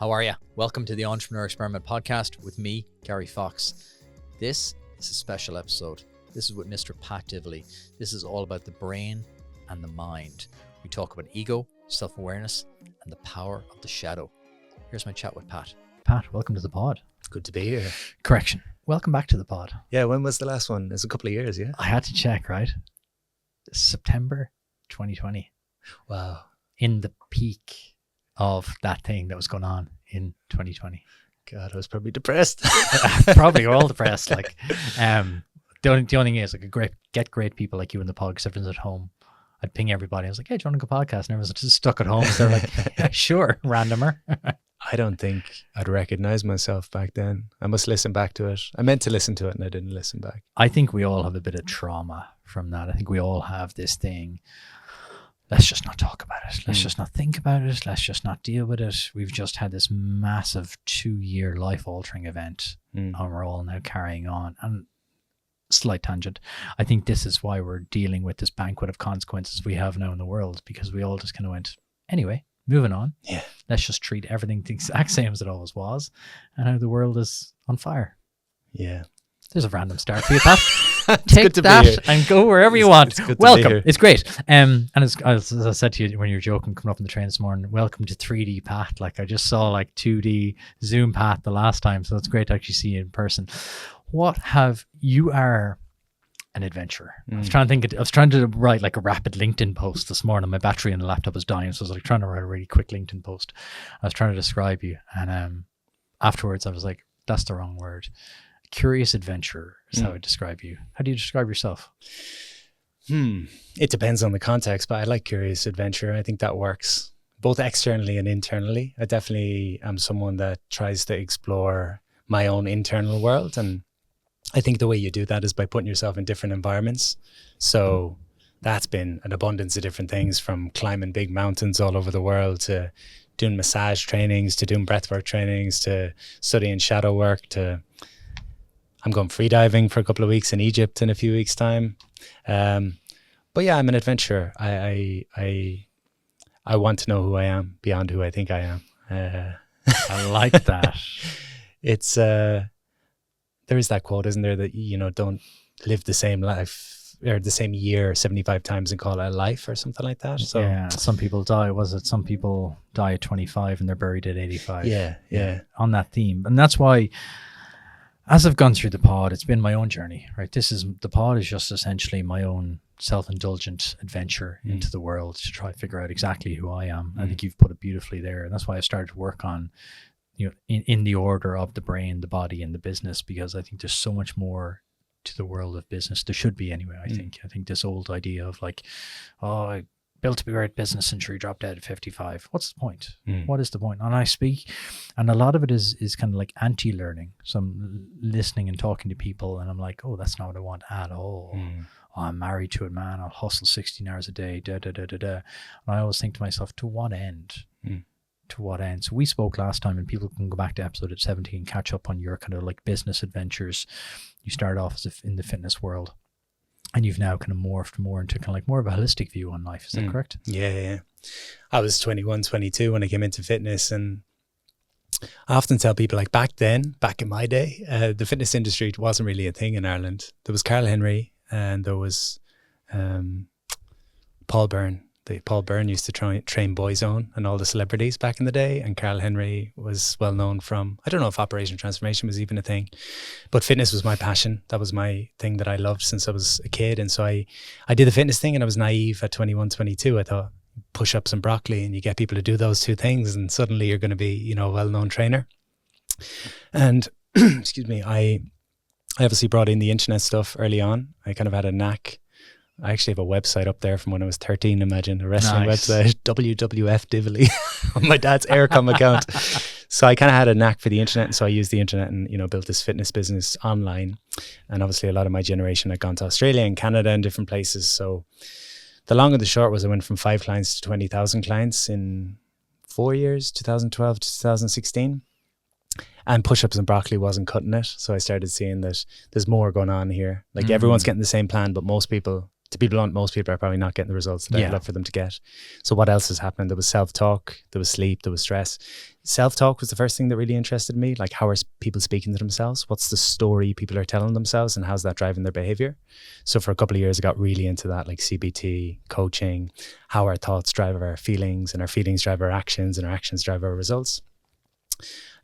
How are you? Welcome to the Entrepreneur Experiment podcast with me, Gary Fox. This is a special episode. This is with Mr. Pat Divilly. This is all about the brain and the mind. We talk about ego, self-awareness, and the power of the shadow. Here's my chat with Pat. Pat, welcome to the pod. Good to be here. Correction. Welcome back to the pod. Yeah, when was the last one? It's a couple of years, yeah? I had to check, right? September 2020. Wow. In the peak of that thing that was going on in 2020. God, I was probably depressed. Probably, we're all depressed. Like, the only thing is, like, get great people like you in the pod because everyone's at home. I'd ping everybody. I was like, hey, do you want to go podcast? And everyone's just stuck at home. So they're like, yeah, sure, randomer. I don't think I'd recognize myself back then. I must listen back to it. I meant to listen to it and I didn't listen back. I think we all have a bit of trauma from that. I think we all have this thing. Let's just not talk about it. Let's just not think about it. Let's just not deal with it. We've just had this massive 2-year life-altering event, and we're all now carrying on. And slight tangent, I think this is why we're dealing with this banquet of consequences we have now in the world, because we all just kind of went, anyway, moving on. Yeah. Let's just treat everything the exact same as it always was, and now the world is on fire. Yeah. There's a random start for you, Pat. Take that and go wherever you want. Welcome. It's great. And as I said to you when you were joking coming up on the train this morning, welcome to 3D Pat. Like, I just saw like 2D Zoom Pat the last time, so it's great to actually see you in person. You are an adventurer. I was trying to write like a rapid LinkedIn post this morning. My battery in the laptop was dying, so I was like trying to write a really quick LinkedIn post. I was trying to describe you, and afterwards I was like, that's the wrong word. Curious adventurer is how I describe you. How do you describe yourself? It depends on the context, but I like curious adventure. I think that works both externally and internally. I definitely am someone that tries to explore my own internal world. And I think the way you do that is by putting yourself in different environments. So that's been an abundance of different things, from climbing big mountains all over the world to doing massage trainings, to doing breathwork trainings, to studying shadow work, to I'm going freediving for a couple of weeks in Egypt in a few weeks' time. But yeah, I'm an adventurer. I want to know who I am beyond who I think I am. I like that. It's there is that quote, isn't there, that don't live the same life or the same year 75 times and call it a life or something like that. So yeah, some people die. Some people die at 25 and they're buried at 85. Yeah. On that theme, and that's why, as I've gone through the pod, it's been my own journey, right? The pod is just essentially my own self-indulgent adventure into the world to try to figure out exactly who I am. I think you've put it beautifully there. And that's why I started to work on, in the order of the brain, the body, and the business, because I think there's so much more to the world of business. There should be anyway, I think. I think this old idea of like, I built a great business and sure you dropped dead at 55. What's the point? What is the point? And I speak, and a lot of it is kind of like anti-learning. So I'm listening and talking to people and I'm like, oh, that's not what I want at all. Oh, I'm married to a man. I'll hustle 16 hours a day. And I always think to myself, to what end? To what end? So we spoke last time, and people can go back to episode 17 and catch up on your kind of like business adventures. You started off as in the fitness world, and you've now kind of morphed more into kind of like more of a holistic view on life. Is that correct? Yeah. I was 21, 22 when I came into fitness, and I often tell people, like, back in my day, the fitness industry wasn't really a thing in Ireland. There was Carl Henry and there was Paul Byrne. Paul Byrne used to train Boyzone and all the celebrities back in the day, and Carl Henry was well known from, I don't know if Operation Transformation was even a thing, but fitness was my passion. That was my thing that I loved since I was a kid. And so I did the fitness thing, and I was naive at 21, 22. I thought push-ups and broccoli, and you get people to do those two things and suddenly you're going to be, a well-known trainer. And excuse me, I obviously brought in the internet stuff early on. I kind of had a knack. I actually have a website up there from when I was 13, imagine, a wrestling website, WWF Divilly, on my dad's Aircom account. So I kind of had a knack for the internet, and so I used the internet and, built this fitness business online. And obviously a lot of my generation had gone to Australia and Canada and different places. So the long and the short was I went from 5 clients to 20,000 clients in 4 years, 2012 to 2016. And push-ups and broccoli wasn't cutting it. So I started seeing that there's more going on here. Like everyone's getting the same plan, but most people to be blunt, most people are probably not getting the results that I'd Yeah. love for them to get. So what else is happening? There was self-talk, there was sleep, there was stress. Self-talk was the first thing that really interested me. Like, how are people speaking to themselves? What's the story people are telling themselves, and how's that driving their behavior? So for a couple of years, I got really into that, like CBT, coaching, how our thoughts drive our feelings, and our feelings drive our actions, and our actions drive our results.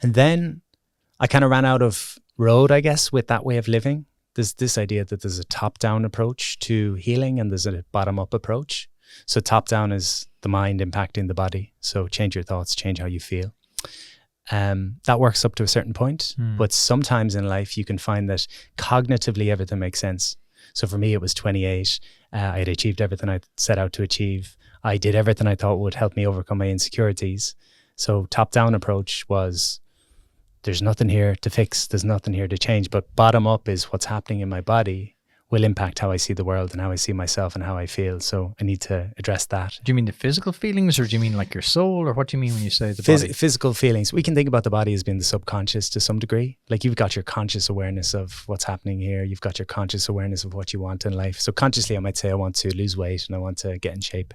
And then I kind of ran out of road, I guess, with that way of living. There's this idea that there's a top-down approach to healing and there's a bottom-up approach. So top-down is the mind impacting the body. So change your thoughts, change how you feel. That works up to a certain point. But sometimes in life, you can find that cognitively everything makes sense. So for me, it was 28. I had achieved everything I set out to achieve. I did everything I thought would help me overcome my insecurities. So top-down approach was, there's nothing here to fix. There's nothing here to change. But bottom up is what's happening in my body will impact how I see the world and how I see myself and how I feel. So I need to address that. Do you mean the physical feelings, or do you mean like your soul, or what do you mean when you say the body? Physical feelings. We can think about the body as being the subconscious to some degree. Like, you've got your conscious awareness of what's happening here. You've got your conscious awareness of what you want in life. So consciously, I might say I want to lose weight and I want to get in shape.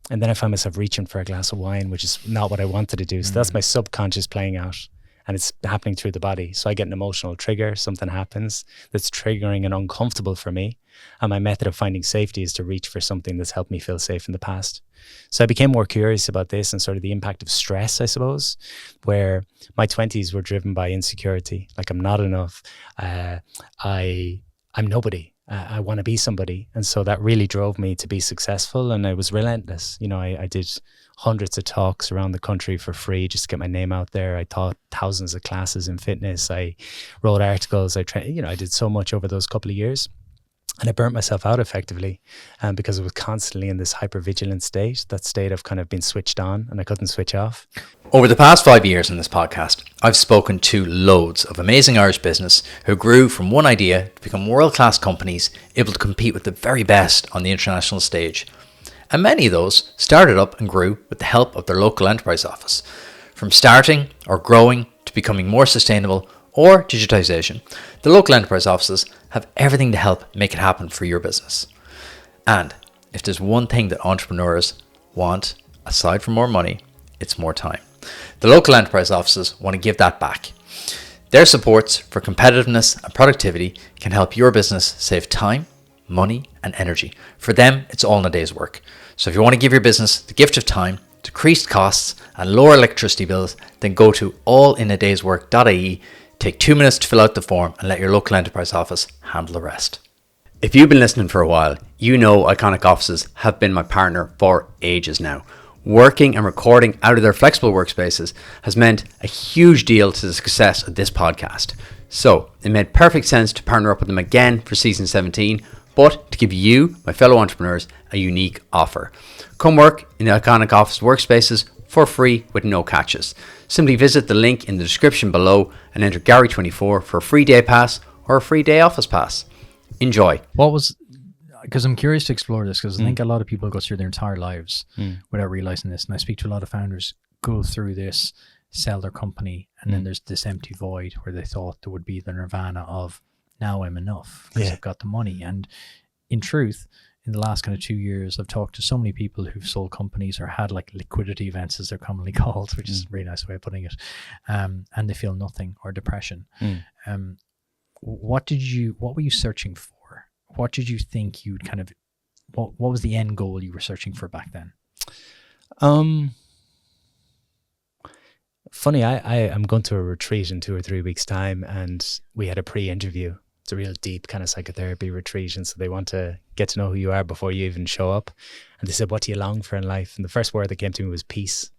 And then I find myself reaching for a glass of wine, which is not what I wanted to do. So that's my subconscious playing out. And it's happening through the body. So I get an emotional trigger, something happens that's triggering and uncomfortable for me. And my method of finding safety is to reach for something that's helped me feel safe in the past. So I became more curious about this and sort of the impact of stress, I suppose, where my 20s were driven by insecurity. Like, I'm not enough. I'm nobody. I want to be somebody. And so that really drove me to be successful. And I was relentless. You know, I did hundreds of talks around the country for free just to get my name out there. I taught thousands of classes in fitness. I wrote articles. I did so much over those couple of years. And I burnt myself out effectively because I was constantly in this hypervigilant state, that state of kind of being switched on, and I couldn't switch off. Over the past 5 years in this podcast, I've spoken to loads of amazing Irish business who grew from one idea to become world-class companies able to compete with the very best on the international stage. And many of those started up and grew with the help of their local enterprise office. From starting or growing to becoming more sustainable or digitization, the local enterprise offices have everything to help make it happen for your business. And if there's one thing that entrepreneurs want, aside from more money, it's more time. The local enterprise offices want to give that back. Their supports for competitiveness and productivity can help your business save time, money, and energy. For them, it's all in a day's work. So if you want to give your business the gift of time, decreased costs, and lower electricity bills, then go to allinadayswork.ie. Take 2 minutes to fill out the form and let your local enterprise office handle the rest. If you've been listening for a while, you know Iconic Offices have been my partner for ages now. Working and recording out of their flexible workspaces has meant a huge deal to the success of this podcast. So it made perfect sense to partner up with them again for season 17, but to give you, my fellow entrepreneurs, a unique offer. Come work in the Iconic Office workspaces for free with no catches. Simply visit the link in the description below and enter Gary24 for a free day pass or a free day office pass. Enjoy. Because I'm curious to explore this, because I think a lot of people go through their entire lives without realizing this. And I speak to a lot of founders go through this, sell their company, and then there's this empty void where they thought there would be the nirvana of, now I'm enough because I've got the money. And in truth, in the last kind of 2 years, I've talked to so many people who've sold companies or had like liquidity events, as they're commonly called, which is a really nice way of putting it. And they feel nothing, or depression. What were you searching for? What did you think you'd kind of, what was the end goal you were searching for back then? Funny, I'm going to a retreat in 2 or 3 weeks' time, and we had a pre-interview. It's a real deep kind of psychotherapy retreat, and so they want to get to know who you are before you even show up. And they said, what do you long for in life? And the first word that came to me was peace.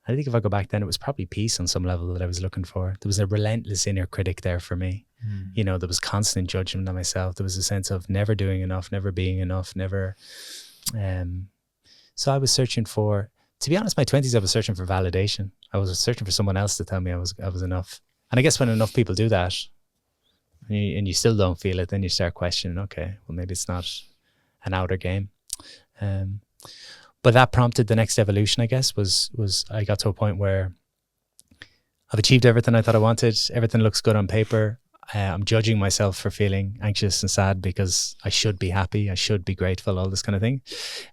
I think if I go back then, it was probably peace on some level that I was looking for. There was a relentless inner critic there for me. You know, there was constant judgment on myself. There was a sense of never doing enough, never being enough, never. So I was searching for, to be honest, my 20s, I was searching for validation. I was searching for someone else to tell me I was enough. And I guess when enough people do that, and you still don't feel it, then you start questioning, okay, well, maybe it's not an outer game. But that prompted the next evolution, I guess, was I got to a point where I've achieved everything I thought I wanted. Everything looks good on paper. I'm judging myself for feeling anxious and sad because I should be happy, I should be grateful, all this kind of thing.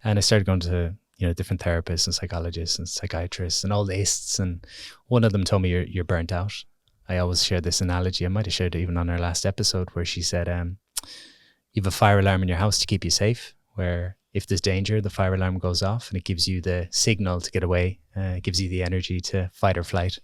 And I started going to, different therapists and psychologists and psychiatrists and all the ists. And one of them told me, you're burnt out. I always share this analogy. I might have shared it even on our last episode, where she said, you have a fire alarm in your house to keep you safe, where if there's danger, the fire alarm goes off and it gives you the signal to get away. It gives you the energy to fight or flight.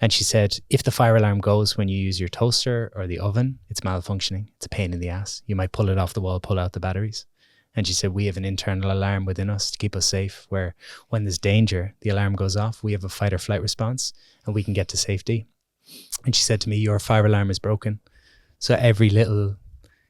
And she said, if the fire alarm goes when you use your toaster or the oven, it's malfunctioning. It's a pain in the ass. You might pull it off the wall, pull out the batteries. And she said, we have an internal alarm within us to keep us safe, where when there's danger, the alarm goes off. We have a fight or flight response and we can get to safety. And she said to me, your fire alarm is broken. So every little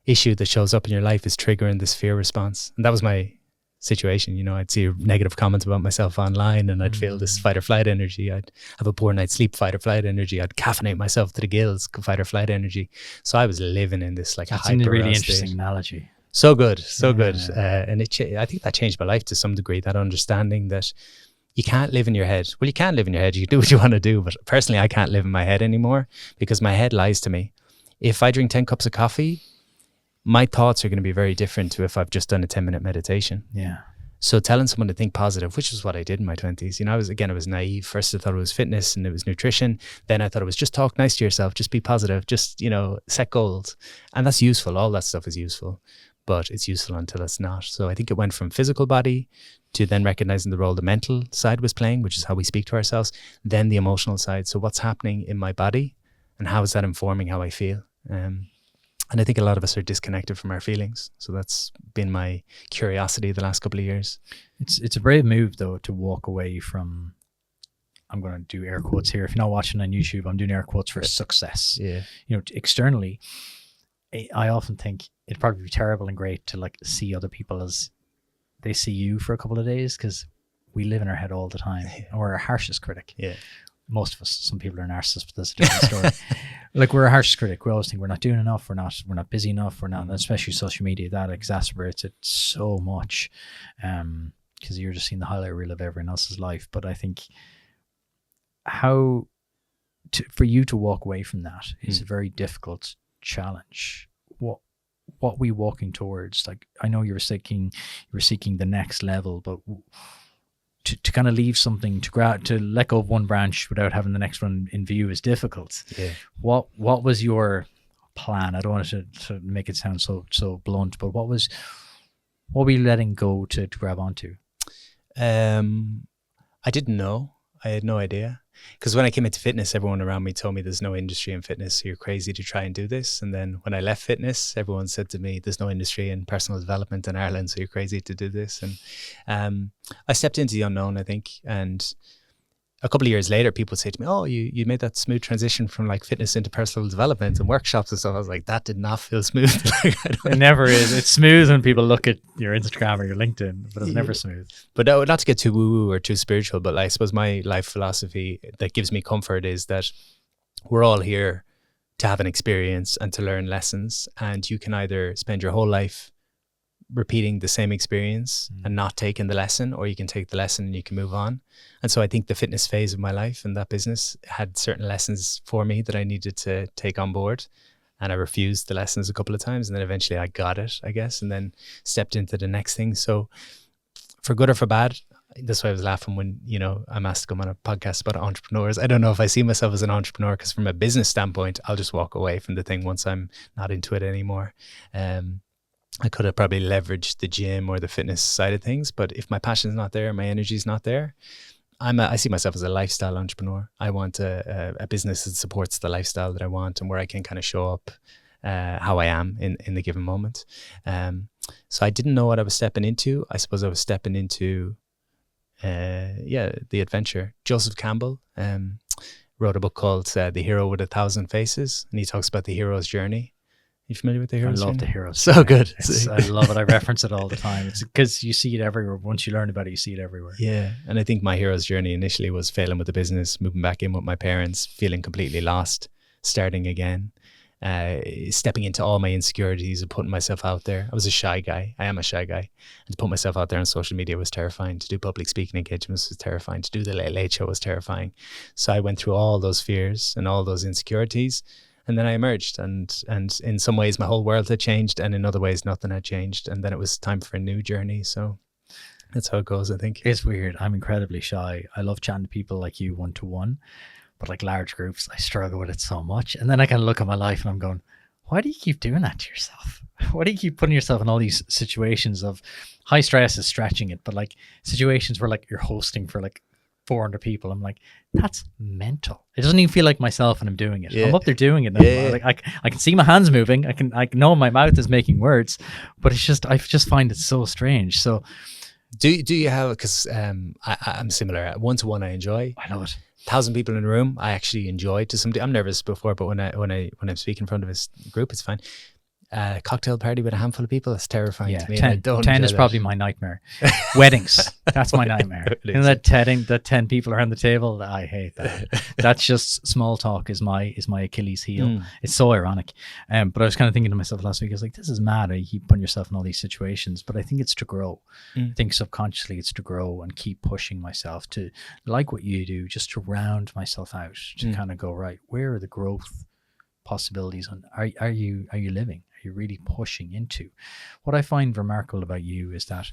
issue that shows up in your life is triggering this fear response. And that was my situation. I'd see negative comments about myself online and I'd feel this fight or flight energy. I'd have a poor night's sleep, fight or flight energy. I'd caffeinate myself to the gills, fight or flight energy. So I was living in this That's hyper a really state. interesting analogy. So good. And I think that changed my life to some degree, that understanding that you can't live in your head. Well, you can live in your head. You can do what you want to do. But personally, I can't live in my head anymore because my head lies to me. If I drink 10 cups of coffee, my thoughts are going to be very different to if I've just done a 10-minute meditation. Yeah. So telling someone to think positive, which is what I did in my 20s. I was naive. First, I thought it was fitness and it was nutrition. Then I thought it was just talk nice to yourself, just be positive, just, set goals. And that's useful. All that stuff is useful, but it's useful until it's not. So I think it went from physical body to then recognizing the role the mental side was playing, which is how we speak to ourselves, then the emotional side. So what's happening in my body and how is that informing how I feel? And I think a lot of us are disconnected from our feelings. So that's been my curiosity the last couple of years. It's a brave move, though, to walk away from, I'm going to do air quotes here. If you're not watching on YouTube, I'm doing air quotes for success. Yeah. Externally, I often think it'd probably be terrible and great to see other people as they see you for a couple of days, because we live in our head all the time. And we're our harshest critic. Yeah. Most of us, some people are narcissists, but that's a different story. We're a harshest critic. We always think we're not doing enough. We're not busy enough. We're not, especially social media, that exacerbates it so much. Because you're just seeing the highlight reel of everyone else's life. But I think for you to walk away from that is a very difficult challenge. What were you walking towards? I know you were seeking the next level, but to kind of leave something, to let go of one branch without having the next one in view is difficult. Yeah. What was your plan? I don't want to make it sound so blunt, but what were you letting go to grab onto? I didn't know. I had no idea. Because when I came into fitness, everyone around me told me there's no industry in fitness, so you're crazy to try and do this. And then when I left fitness, everyone said to me, there's no industry in personal development in Ireland, so you're crazy to do this. And I stepped into the unknown, I think. And a couple of years later, people say to me, oh, you made that smooth transition from fitness into personal development and workshops and stuff. I was like, that did not feel smooth. It never is. It's smooth when people look at your Instagram or your LinkedIn, but it's never smooth. But not to get too woo-woo or too spiritual, but I suppose my life philosophy that gives me comfort is that we're all here to have an experience and to learn lessons. And you can either spend your whole life repeating the same experience and not taking the lesson, or you can take the lesson and you can move on. And so I think the fitness phase of my life and that business had certain lessons for me that I needed to take on board, and I refused the lessons a couple of times, and then eventually I got it, I guess, and then stepped into the next thing. So for good or for bad, that's why I was laughing when I'm asked to come on a podcast about entrepreneurs. I don't know if I see myself as an entrepreneur, because from a business standpoint, I'll just walk away from the thing once I'm not into it anymore. I could have probably leveraged the gym or the fitness side of things, but if my passion's not there, my energy's not there, I see myself as a lifestyle entrepreneur. I want a business that supports the lifestyle that I want and where I can kind of show up how I am in the given moment. So I didn't know what I was stepping into. I suppose I was stepping into, the adventure. Joseph Campbell wrote a book called The Hero with 1,000 Faces, and he talks about the hero's journey. You familiar with the hero's journey? I love the hero's so journey. Good. I love it. I reference it all the time. It's because you see it everywhere. Once you learn about it, you see it everywhere. Yeah. And I think my hero's journey initially was failing with the business, moving back in with my parents, feeling completely lost, starting again, stepping into all my insecurities and putting myself out there. I was a shy guy. I am a shy guy. And to put myself out there on social media was terrifying. To do public speaking engagements was terrifying. To do the Late Late Show was terrifying. So I went through all those fears and all those insecurities. And then I emerged, and in some ways my whole world had changed, and in other ways nothing had changed. And then it was time for a new journey. So that's how it goes, I think. It's weird. I'm incredibly shy. I love chatting to people like you one-to-one, but like large groups, I struggle with it so much. And then I kind of look at my life and I'm going, why do you keep doing that to yourself? Why do you keep putting yourself in all these situations of high stress is stretching it, but like situations where like you're hosting for like 400 people. I'm like, that's mental. It doesn't even feel like myself and I'm doing it. Yeah. I'm up there doing it now. Yeah. Like I can see my hands moving. I know my mouth is making words, but it's just, I just find it so strange. So do you have, because I'm similar. One-to-one I enjoy. I love it. 1,000 people in a room, I actually enjoy to some degree. I'm nervous before, but when I'm speaking in front of a group, it's fine. Cocktail party with a handful of people, it's terrifying to me. 10 is probably my nightmare. Weddings, that's my nightmare. You know, that 10 people around the table, I hate that. That's just small talk is my Achilles heel. It's so ironic. But I was kind of thinking to myself last week, I was like, this is mad. You keep putting yourself in all these situations, but I think it's to grow. I think subconsciously it's to grow and keep pushing myself to, like what you do, just to round myself out, to kind of go, right, where are the growth possibilities on are you living? Are you really pushing into? What I find remarkable about you is that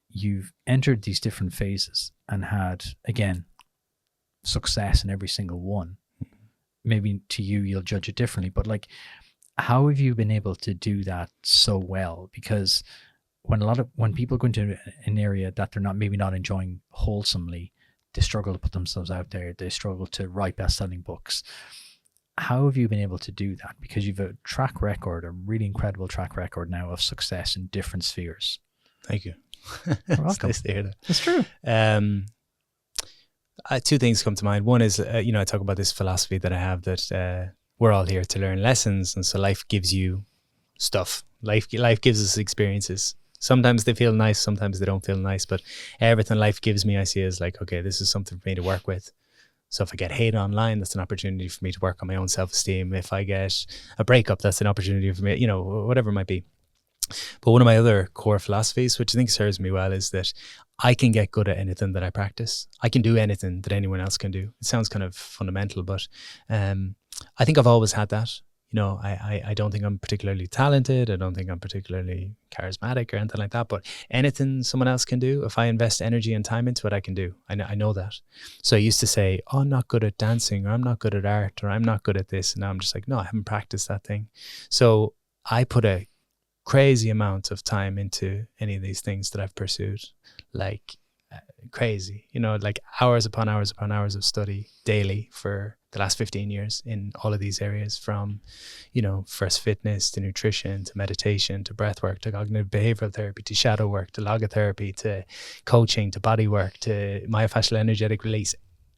you've entered these different phases and had, again, success in every single one. Maybe to you, you'll judge it differently, but like, how have you been able to do that so well? Because when people go into an area that they're maybe not enjoying wholesomely, they struggle to put themselves out there. They struggle to write best-selling books. How have you been able to do that? Because you've a track record, a really incredible track record now of success in different spheres. Thank you. You're welcome. It's nice to hear that. That's true. Two things come to mind. One is, I talk about this philosophy that I have that we're all here to learn lessons. And so life gives you stuff. Life gives us experiences. Sometimes they feel nice, sometimes they don't feel nice. But everything life gives me, I see as like, okay, this is something for me to work with. So if I get hate online, that's an opportunity for me to work on my own self-esteem. If I get a breakup, that's an opportunity for me, whatever it might be. But one of my other core philosophies, which I think serves me well, is that I can get good at anything that I practice. I can do anything that anyone else can do. It sounds kind of fundamental, but I think I've always had that. I don't think I'm particularly talented. I don't think I'm particularly charismatic or anything like that. But anything someone else can do, if I invest energy and time into it, I can do. I know that. So I used to say, oh, I'm not good at dancing, or I'm not good at art, or I'm not good at this. And now I'm just like, no, I haven't practiced that thing. So I put a crazy amount of time into any of these things that I've pursued, like crazy, like hours upon hours upon hours of study daily for the last 15 years in all of these areas, from, first fitness to nutrition to meditation to breath work to cognitive behavioral therapy to shadow work to logotherapy to coaching to body work to myofascial energetic release.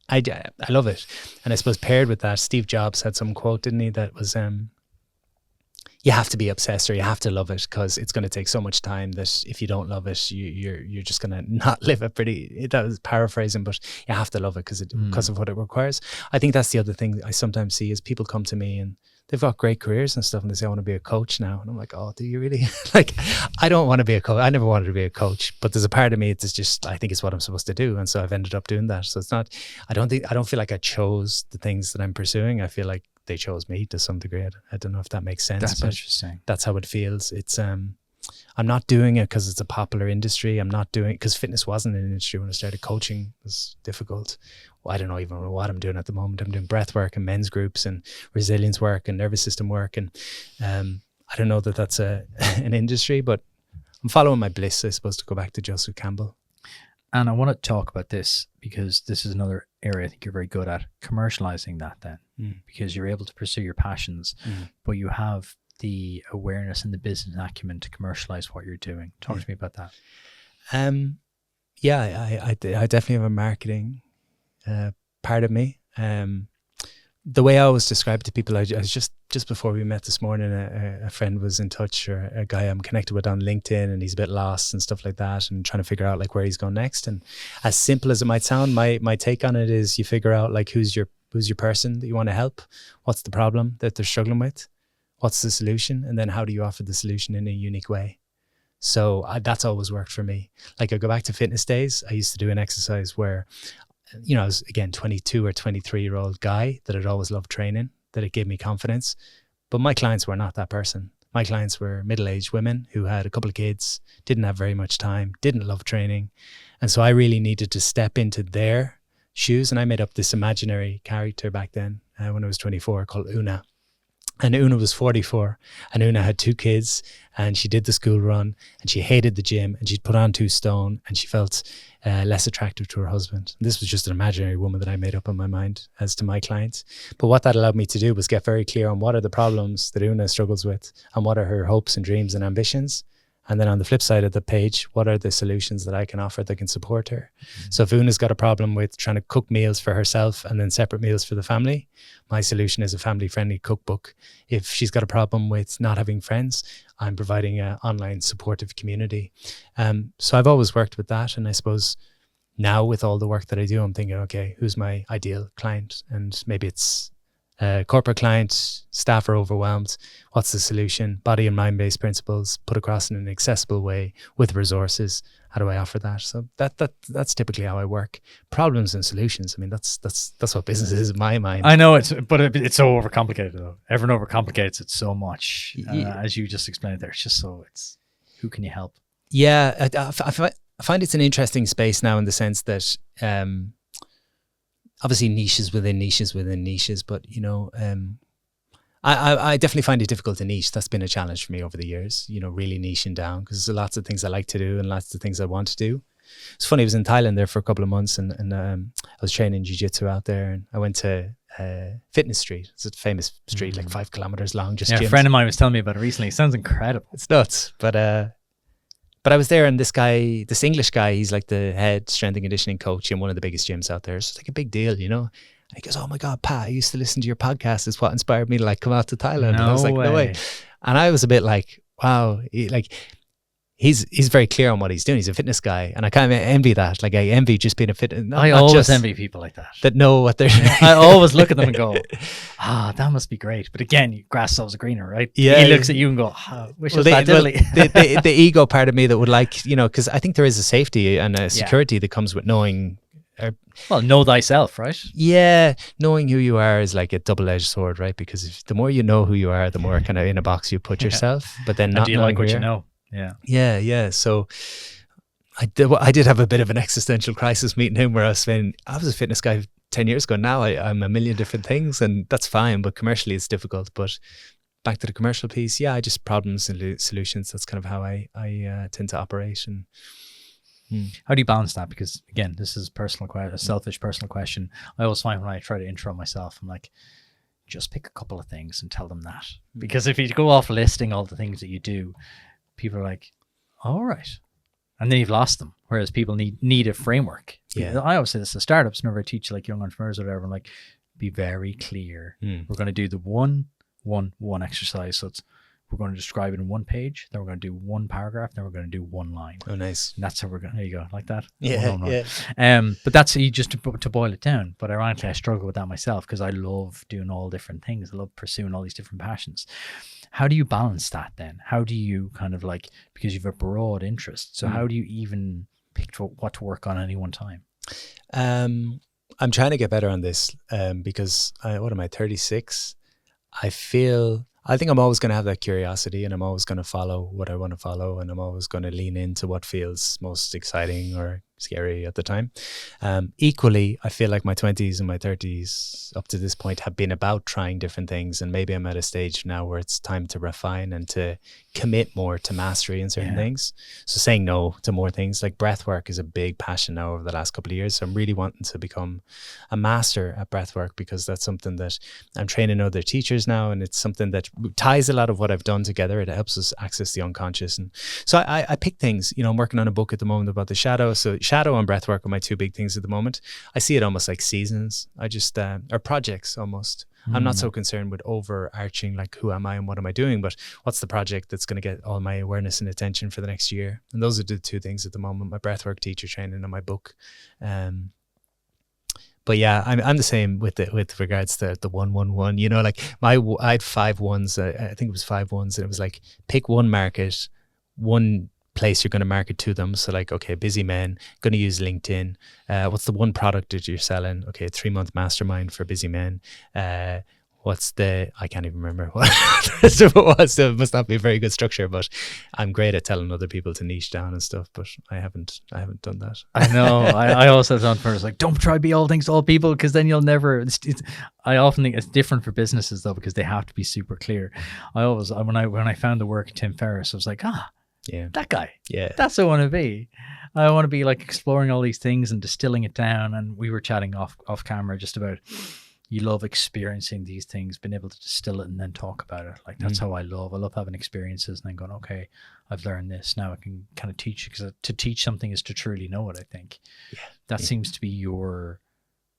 I love it. And I suppose paired with that, Steve Jobs had some quote, didn't he, that was you have to be obsessed, or you have to love it, because it's going to take so much time that if you don't love it, you're just going to not live a pretty, that was paraphrasing, but you have to love it because of what it requires. I think that's the other thing I sometimes see is people come to me and they've got great careers and stuff, and they say, I want to be a coach now. And I'm like, oh, do you really? Like, I don't want to be a coach. I never wanted to be a coach, but there's a part of me, it's just, I think it's what I'm supposed to do. And so I've ended up doing that. So it's not, I don't feel like I chose the things that I'm pursuing. I feel like they chose me to some degree. I don't know if that makes sense. That's interesting. That's how it feels. It's, I'm not doing it because it's a popular industry. I'm not doing it because fitness wasn't an industry when I started. Coaching was difficult. Well, I don't know even what I'm doing at the moment. I'm doing breath work and men's groups and resilience work and nervous system work. And I don't know that that's an industry, but I'm following my bliss, I suppose, to go back to Joseph Campbell. And I want to talk about this because this is another area I think you're very good at, commercializing that then, because you're able to pursue your passions, but you have the awareness and the business acumen to commercialize what you're doing. Talk to me about that. I definitely have a marketing part of me. The way I always describe it to people, I was just before we met this morning, a friend was in touch, or a guy I'm connected with on LinkedIn, and he's a bit lost and stuff like that, and trying to figure out like where he's going next. And as simple as it might sound, my take on it is you figure out like who's your person that you want to help, what's the problem that they're struggling with, what's the solution, and then how do you offer the solution in a unique way. So that's always worked for me. Like I go back to fitness days, I used to do an exercise where, I was again 22 or 23-year-old guy that had always loved training, that it gave me confidence. But my clients were not that person. My clients were middle-aged women who had a couple of kids, didn't have very much time, didn't love training. And so I really needed to step into their shoes. And I made up this imaginary character back then when I was 24 called Una. And Una was 44, and Una had 2 kids, and she did the school run, and she hated the gym, and she'd put on 2 stone, and she felt less attractive to her husband. And this was just an imaginary woman that I made up in my mind as to my clients. But what that allowed me to do was get very clear on what are the problems that Una struggles with, and what are her hopes and dreams and ambitions. And then on the flip side of the page, what are the solutions that I can offer that can support her? Mm-hmm. So if Una's got a problem with trying to cook meals for herself and then separate meals for the family, my solution is a family-friendly cookbook. If she's got a problem with not having friends, I'm providing an online supportive community. So I've always worked with that. And I suppose now with all the work that I do, I'm thinking, okay, who's my ideal client? And maybe it's corporate clients, staff are overwhelmed. What's the solution? Body and mind-based principles put across in an accessible way with resources. How do I offer that? So that's typically how I work. Problems and solutions. I mean, that's what business is in my mind. I know it's so overcomplicated though. Everyone overcomplicates it so much. As you just explained there, it's who can you help? Yeah, I find it's an interesting space now in the sense that obviously niches within niches, but I definitely find it difficult to niche. That's been a challenge for me over the years, really niching down, because there's lots of things I like to do and lots of things I want to do. It's funny, I was in Thailand there for a couple of months and I was training jiu-jitsu out there, and I went to Fitness Street. It's a famous street, like 5 kilometers long, just gyms. A friend of mine was telling me about it recently. It sounds incredible. It's nuts. But I was there, and this English guy, he's like the head strength and conditioning coach in one of the biggest gyms out there. So it's like a big deal, And he goes, "Oh my God, Pat, I used to listen to your podcast. It's what inspired me to come out to Thailand." And I was like, "No way." And I was a bit like, wow, he's very clear on what he's doing. He's a fitness guy. And I kind of envy that. I envy just being a fit. I always envy people like that. That know what they're doing. I always look at them and go, that must be great. But again, grass is always greener, right? Yeah. He looks at you and go, wish it was Pat Divilly. The ego part of me that would because I think there is a safety and a security that comes with knowing. Know thyself, right? Yeah, knowing who you are is like a double-edged sword, right? Because the more you know who you are, the more kind of in a box you put yourself. But then not do you knowing like what you know? Yeah. So I did have a bit of an existential crisis meeting him, where I was a fitness guy 10 years ago. Now I'm a million different things, and that's fine. But commercially, it's difficult. But back to the commercial piece, I just problems and solutions. That's kind of how I tend to operate. And how do you balance that? Because again, this is a selfish personal question. I always find when I try to intro myself, I'm like, just pick a couple of things and tell them that. Because if you go off listing all the things that you do, people are like, all right. And then you've lost them. Whereas people need a framework. Yeah. I always say this to startups, whenever I teach young entrepreneurs or whatever, I'm like, be very clear. We're going to do the one exercise. So we're going to describe it in 1 page, then we're going to do 1 paragraph, then we're going to do 1 line. Oh, nice. And that's how we're going to, there you go, like that. Yeah. But that's just to boil it down. But ironically, I struggle with that myself because I love doing all different things. I love pursuing all these different passions. How do you balance that then? How do you kind of because you have a broad interest, so how do you even pick what to work on at any one time? I'm trying to get better on this because what am I, 36? I think I'm always going to have that curiosity, and I'm always going to follow what I want to follow, and I'm always going to lean into what feels most exciting or scary at the time. Equally, I feel like my 20s and my 30s up to this point have been about trying different things, and maybe I'm at a stage now where it's time to refine and to commit more to mastery in certain things. So saying no to more things, like breathwork is a big passion now over the last couple of years. So I'm really wanting to become a master at breathwork, because that's something that I'm training other teachers now, and it's something that ties a lot of what I've done together. It helps us access the unconscious. And so I pick things, I'm working on a book at the moment about the shadow. So shadow and breathwork are my 2 big things at the moment. I see it almost like seasons. I just, or projects almost. I'm not so concerned with overarching, like, who am I and what am I doing, but what's the project that's going to get all my awareness and attention for the next year? And those are the 2 things at the moment, my breathwork teacher training and my book. But yeah, I'm the same with regards to the 1-1-1, like I had 5 ones. I think it was 5 ones, and it was like, pick 1 market, 1 place you're going to market to them. So like, okay, busy men, going to use LinkedIn. What's the 1 product that you're selling? Okay, 3-month mastermind for busy men. I can't even remember what the rest of it was. So it must not be a very good structure, but I'm great at telling other people to niche down and stuff, but I haven't done that. I know. I also thought first, like, don't try to be all things to all people, because then you'll never. I often think it's different for businesses though, because they have to be super clear. When I found the work of Tim Ferriss, I was like, Yeah. that guy. Yeah. That's who I want to be. I want to be like exploring all these things and distilling it down. And we were chatting off camera just about, you love experiencing these things, being able to distill it and then talk about it. Like that's how I love having experiences and then going, okay, I've learned this. Now I can kind of teach, because to teach something is to truly know it, I think. Yeah. That seems to be your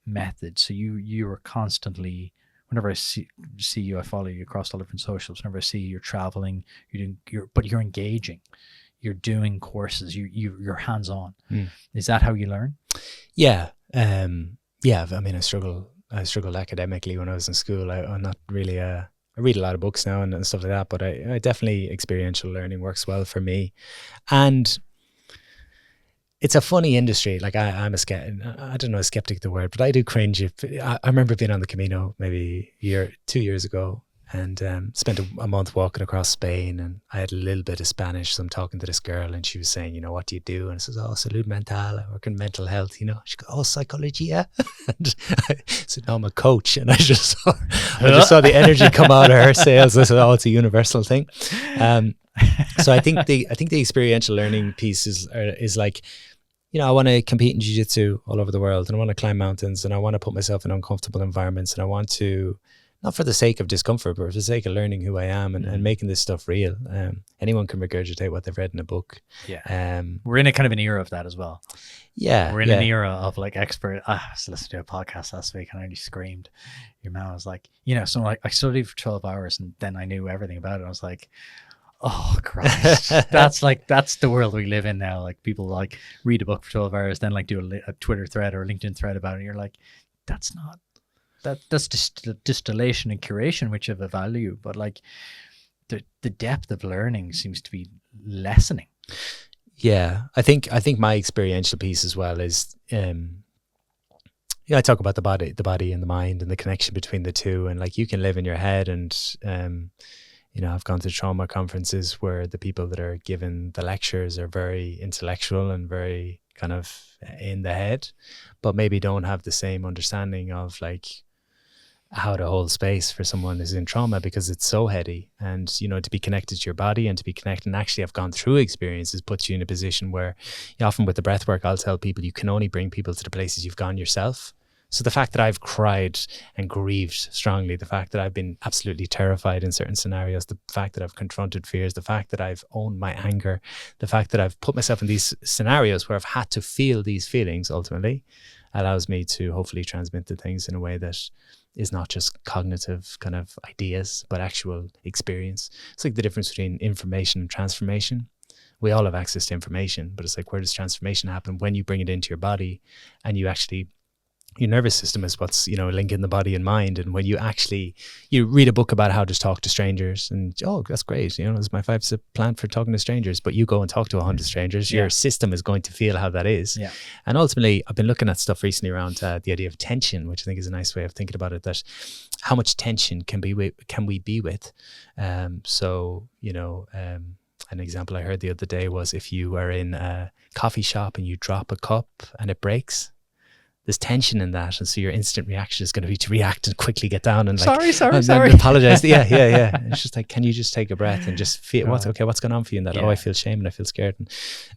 method. So you are constantly, whenever I see you, I follow you across all different socials. Whenever I see you, you're traveling, but you're engaging. You're doing courses. You're hands on. Is that how you learn? Yeah. Yeah. I mean, I struggled academically when I was in school. I'm not really I read a lot of books now and stuff like that, but I definitely, experiential learning works well for me. And it's a funny industry. Like I'm a skeptic the word, but I do cringe. I remember being on the Camino maybe 2 years ago, and spent a month walking across Spain, and I had a little bit of Spanish. So I'm talking to this girl, and she was saying, you know, what do you do? And I says, oh, salud mental. I work in mental health, you know. She goes, oh, psychologia. And I said, no, I'm a coach. And I just saw the energy come out of her sales. I said, oh, it's a universal thing. So I think the experiential learning piece is like, you know, I want to compete in jiu-jitsu all over the world, and I want to climb mountains, and I want to put myself in uncomfortable environments, and I want to, not for the sake of discomfort, but for the sake of learning who I am and making this stuff real. Anyone can regurgitate what they've read in a book. Yeah. We're in a kind of an era of that as well. Yeah. We're in an era of like expert. I was listening to a podcast last week and I only screamed. Your man was like, you know, so like I studied for 12 hours and then I knew everything about it. I was like, oh Christ. that's the world we live in now. Like people like read a book for 12 hours, then like do a Twitter thread or a LinkedIn thread about it. And you're like, that's distillation and curation, which have a value, but like the depth of learning seems to be lessening. Yeah, I think my experiential piece as well is, I talk about the body and the mind and the connection between the two, and like you can live in your head, and you know, I've gone to trauma conferences where the people that are given the lectures are very intellectual and very kind of in the head, but maybe don't have the same understanding of like how to hold space for someone who's in trauma, because it's so heady. And, you know, to be connected to your body and to be connected and actually have gone through experiences puts you in a position where, often with the breath work, I'll tell people you can only bring people to the places you've gone yourself. So the fact that I've cried and grieved strongly, the fact that I've been absolutely terrified in certain scenarios, the fact that I've confronted fears, the fact that I've owned my anger, the fact that I've put myself in these scenarios where I've had to feel these feelings ultimately allows me to hopefully transmit the things in a way that is not just cognitive kind of ideas, but actual experience. It's like the difference between information and transformation. We all have access to information, but it's like, where does transformation happen? When you bring it into your body and you actually, your nervous system is what's, you know, linking the body and mind. And when you read a book about how to talk to strangers, and oh, that's great, you know, it's my 5-step plan for talking to strangers, but you go and talk to 100 strangers, your system is going to feel how that is. Yeah. And ultimately, I've been looking at stuff recently around the idea of tension, which I think is a nice way of thinking about it, that how much tension can we be with? So, you know, an example I heard the other day was, if you are in a coffee shop and you drop a cup and it breaks, there's tension in that, and so your instant reaction is going to be to react and quickly get down and like sorry, apologize. Yeah. It's just like, can you just take a breath and just feel what's going on for you in that? Yeah. Oh, I feel shame and I feel scared.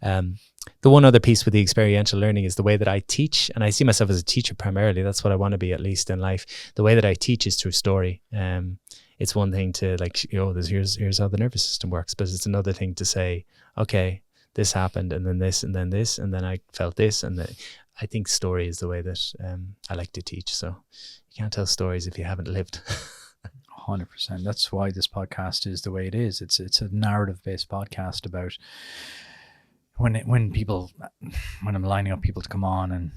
And the one other piece with the experiential learning is the way that I teach, and I see myself as a teacher primarily. That's what I want to be, at least in life. The way that I teach is through story. It's one thing to like, you know, here's how the nervous system works, but it's another thing to say, okay, this happened, and then this, and then this, and then I felt this, and I think story is the way that I like to teach. So you can't tell stories if you haven't lived. 100%. That's why this podcast is the way it is. It's a narrative-based podcast about when I'm lining up people to come on, and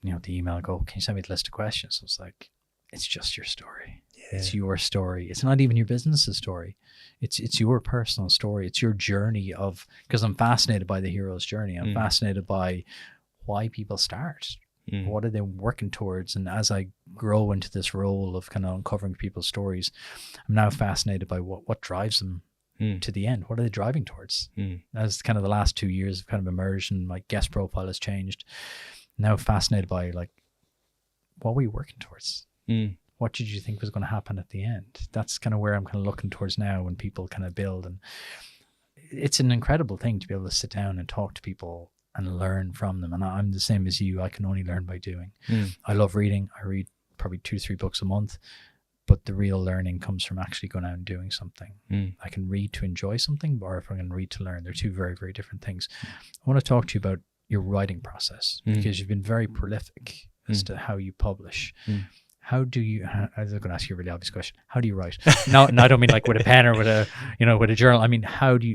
you know, the email go, can you send me the list of questions? So it's like, it's just your story. Yeah. It's your story. It's not even your business's story. It's your personal story. It's your journey because I'm fascinated by the hero's journey. I'm fascinated by why people start. What are they working towards? And as I grow into this role of kind of uncovering people's stories, I'm now fascinated by what drives them to the end. What are they driving towards? As kind of the last 2 years have kind of emerged and my guest profile has changed. Now fascinated by like, what were you working towards? What did you think was going to happen at the end? That's kind of where I'm kind of looking towards now when people kind of build. And it's an incredible thing to be able to sit down and talk to people and learn from them. And I'm the same as you. I can only learn by doing. I love reading. I read probably 2-3 books a month, but the real learning comes from actually going out and doing something. I can read to enjoy something, or if I can read to learn, they're two very, very different things. I want to talk to you about your writing process because you've been very prolific as to how you publish. How do you, I was going to ask you a really obvious question. How do you write? No, I don't mean like with a pen or with a journal. I mean,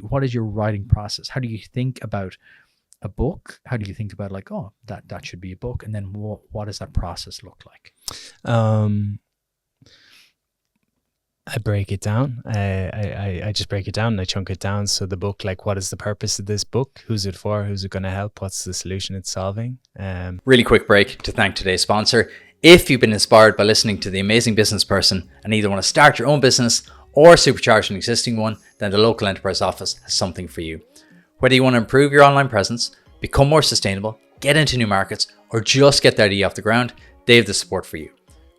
what is your writing process? How do you think about a book? How do you think about like, oh, that should be a book? And then what does that process look like? I break it down. I just break it down and I chunk it down. So the book, like, what is the purpose of this book? Who's it for? Who's it going to help? What's the solution it's solving? Really quick break to thank today's sponsor. If you've been inspired by listening to The Amazing Business Person and either want to start your own business or supercharge an existing one, then the Local Enterprise Office has something for you. Whether you want to improve your online presence, become more sustainable, get into new markets, or just get the idea off the ground, they have the support for you.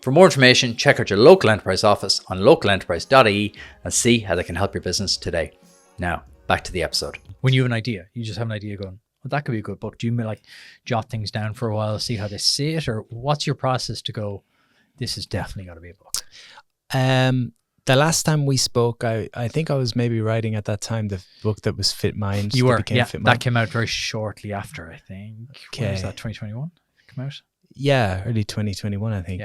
For more information, check out your local enterprise office on localenterprise.ie and see how they can help your business today. Now, back to the episode. When you have an idea, you just have an idea going, well, that could be a good book. Do you like jot things down for a while, see how they see it? Or what's your process to go, this has definitely got to be a book? The last time we spoke, I think I was maybe writing at that time the book that was Fit Mind. You were, yeah. Fit Mind. That came out very shortly after, I think. Okay. When was that, 2021? Come out? Yeah, early 2021, I think.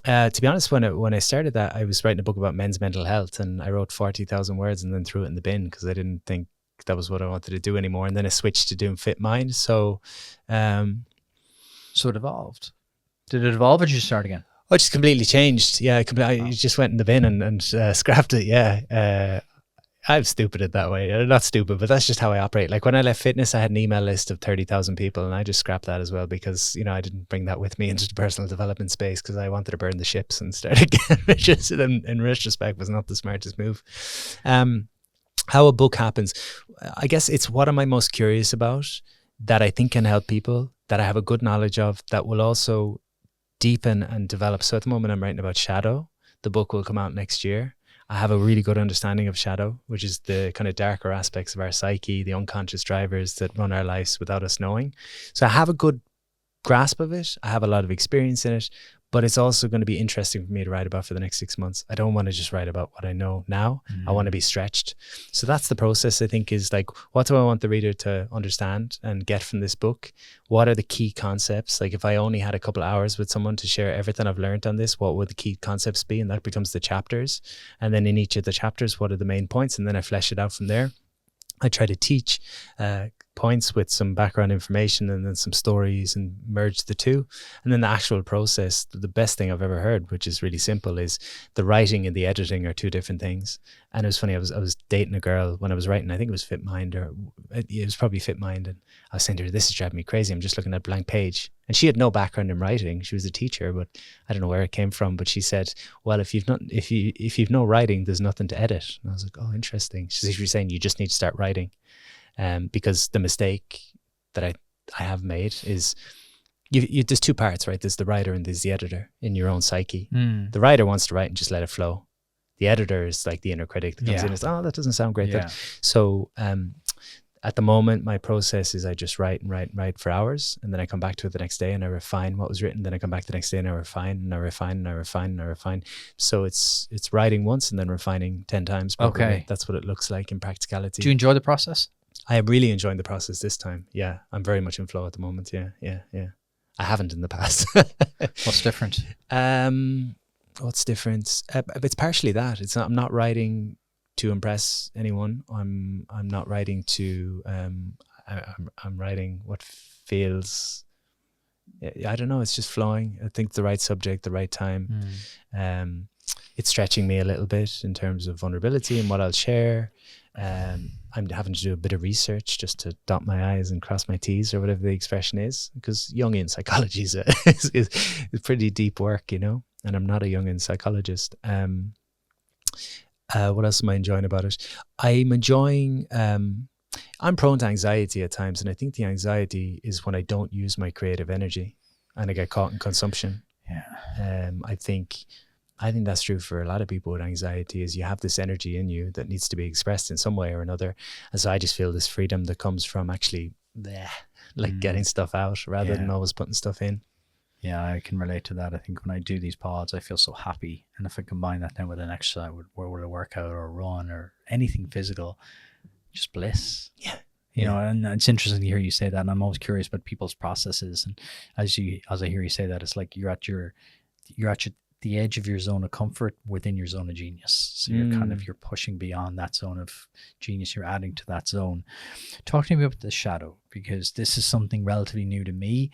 Yeah. To be honest, when I started that, I was writing a book about men's mental health, and I wrote 40,000 words and then threw it in the bin because I didn't think that was what I wanted to do anymore. And then I switched to doing Fit Mind. So it evolved. Did it evolve or did you start again? Oh, it just completely changed. Yeah, I just went in the bin and scrapped it. Yeah. I'm stupid at that way. Not stupid, but that's just how I operate. Like when I left fitness, I had an email list of 30,000 people and I just scrapped that as well because, I didn't bring that with me into the personal development space because I wanted to burn the ships and start again, which is in retrospect was not the smartest move. How a book happens. I guess it's what am I most curious about that I think can help people, that I have a good knowledge of, that will also deepen and develop. So at the moment I'm writing about shadow. The book will come out next year. I have a really good understanding of shadow, which is the kind of darker aspects of our psyche, the unconscious drivers that run our lives without us knowing. So I have a good grasp of it. I have a lot of experience in it, but it's also going to be interesting for me to write about for the next 6 months. I don't want to just write about what I know now. I want to be stretched. So that's the process, I think, is like, what do I want the reader to understand and get from this book? What are the key concepts? Like if I only had a couple of hours with someone to share everything I've learned on this, what would the key concepts be? And that becomes the chapters. And then in each of the chapters, what are the main points? And then I flesh it out from there. I try to teach points with some background information and then some stories and merge the two. And then the actual process, the best thing I've ever heard, which is really simple, is the writing and the editing are two different things. And it was funny, I was dating a girl when I was writing, I think it was Fit Mind, or it was probably Fit Mind. And I was saying to her, this is driving me crazy. I'm just looking at a blank page. And she had no background in writing. She was a teacher, but I don't know where it came from. But she said, well, if you've no writing, there's nothing to edit. And I was like, oh, interesting. She was saying you just need to start writing. Because the mistake that I have made is there's two parts, right? There's the writer and there's the editor in your own psyche. The writer wants to write and just let it flow. The editor is like the inner critic that comes in and says, oh, that doesn't sound great. Yeah. So at the moment, my process is I just write for hours, and then I come back to it the next day and I refine what was written. Then I come back the next day and I refine and I refine and I refine and I refine. So it's writing once and then refining 10 times. Probably. Okay. That's what it looks like in practicality. Do you enjoy the process? I am really enjoying the process this time. Yeah, I'm very much in flow at the moment. Yeah. I haven't in the past. What's different? What's different? It's partially that. I'm not writing to impress anyone. I'm not writing to. I'm writing what feels. I don't know. It's just flowing. I think the right subject, the right time. It's stretching me a little bit in terms of vulnerability and what I'll share. I'm having to do a bit of research just to dot my I's and cross my T's, or whatever the expression is, because Jungian psychology is pretty deep work, you know, and I'm not a Jungian psychologist. What else am I enjoying about it? I'm prone to anxiety at times, and I think the anxiety is when I don't use my creative energy and I get caught in consumption. Yeah. I think that's true for a lot of people with anxiety, is you have this energy in you that needs to be expressed in some way or another. And so I just feel this freedom that comes from actually getting stuff out rather than always putting stuff in. Yeah, I can relate to that. I think when I do these pods, I feel so happy. And if I combine that then with an exercise, with a workout or a run or anything physical, just bliss. Yeah. You know, and it's interesting to hear you say that. And I'm always curious about people's processes. And as I hear you say that, it's like you're at the edge of your zone of comfort within your zone of genius. So you're pushing beyond that zone of genius. You're adding to that zone. Talk to me about the shadow, because this is something relatively new to me.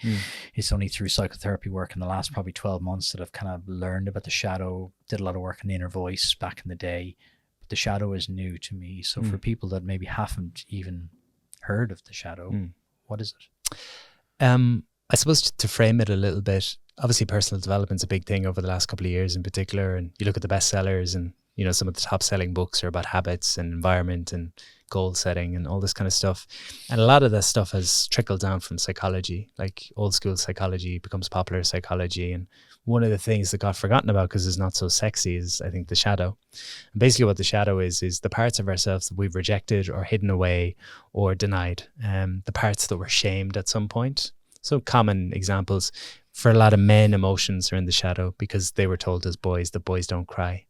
It's only through psychotherapy work in the last probably 12 months that I've kind of learned about the shadow. Did a lot of work on the inner voice back in the day, but the shadow is new to me. So for people that maybe haven't even heard of the shadow, what is it? I suppose to frame it a little bit, obviously personal development's a big thing over the last couple of years in particular, and you look at the bestsellers, and you know, some of the top selling books are about habits and environment and goal setting and all this kind of stuff, and a lot of that stuff has trickled down from psychology. Like old school psychology becomes popular psychology, and one of the things that got forgotten about because it's not so sexy is, I think, the shadow. And basically what the shadow is the parts of ourselves that we've rejected or hidden away or denied, the parts that were shamed at some point. So common examples for a lot of men, emotions are in the shadow because they were told as boys that boys don't cry.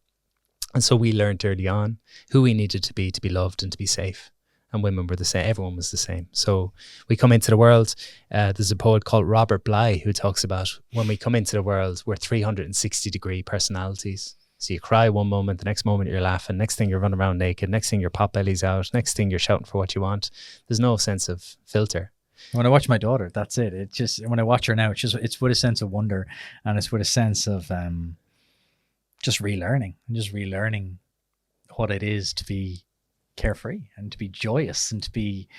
And so we learned early on who we needed to be loved and to be safe. And women were the same. Everyone was the same. So we come into the world. There's a poet called Robert Bly who talks about when we come into the world, we're 360-degree personalities. So you cry one moment, the next moment you're laughing, next thing you're running around naked, next thing your pot belly's out, next thing you're shouting for what you want. There's no sense of filter. When I watch my daughter, that's it. It just, when I watch her now, it's with a sense of wonder, and it's with a sense of just relearning what it is to be carefree and to be joyous and to be,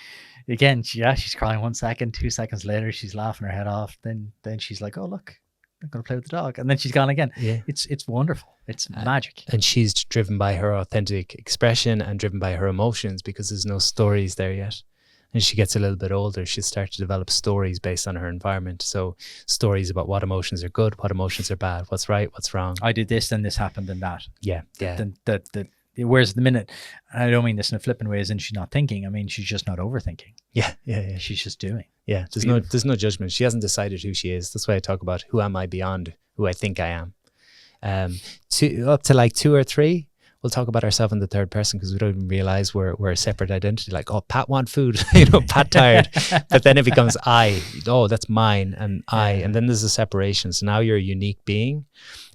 again, she's crying 1 second, 2 seconds later, she's laughing her head off. Then she's like, oh, look, I'm going to play with the dog. And then she's gone again. Yeah. It's wonderful. It's magic. And she's driven by her authentic expression and driven by her emotions because there's no stories there yet. And she gets a little bit older, she'll start to develop stories based on her environment. So stories about what emotions are good, what emotions are bad, what's right, what's wrong. I did this, then this happened, then that. Yeah. Whereas the minute, I don't mean this in a flippant way, as in she's not thinking. I mean, she's just not overthinking. Yeah. She's just doing. Yeah, there's no judgment. She hasn't decided who she is. That's why I talk about who am I beyond who I think I am. Up to like 2 or 3. We'll talk about ourselves in the third person because we don't even realize we're a separate identity. Like, oh, Pat want food, Pat tired. But then it becomes I. Oh, that's mine and I. And then there's a separation. So now you're a unique being.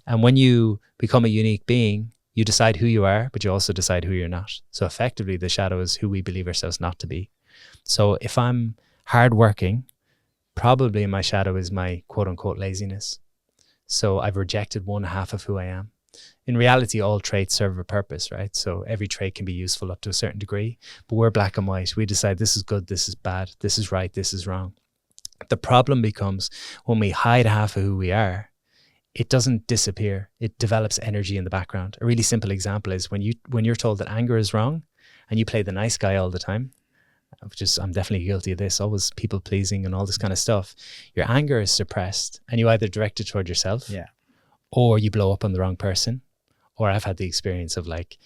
And when you become a unique being, you decide who you are, but you also decide who you're not. So effectively, the shadow is who we believe ourselves not to be. So if I'm hardworking, probably my shadow is my quote unquote laziness. So I've rejected one half of who I am. In reality, all traits serve a purpose, right? So every trait can be useful up to a certain degree, but we're black and white. We decide this is good, this is bad, this is right, this is wrong. The problem becomes when we hide half of who we are, it doesn't disappear. It develops energy in the background. A really simple example is when you're told that anger is wrong and you play the nice guy all the time, which is, I'm definitely guilty of this, always people pleasing and all this kind of stuff. Your anger is suppressed and you either direct it toward yourself, or you blow up on the wrong person. Or I've had the experience of like,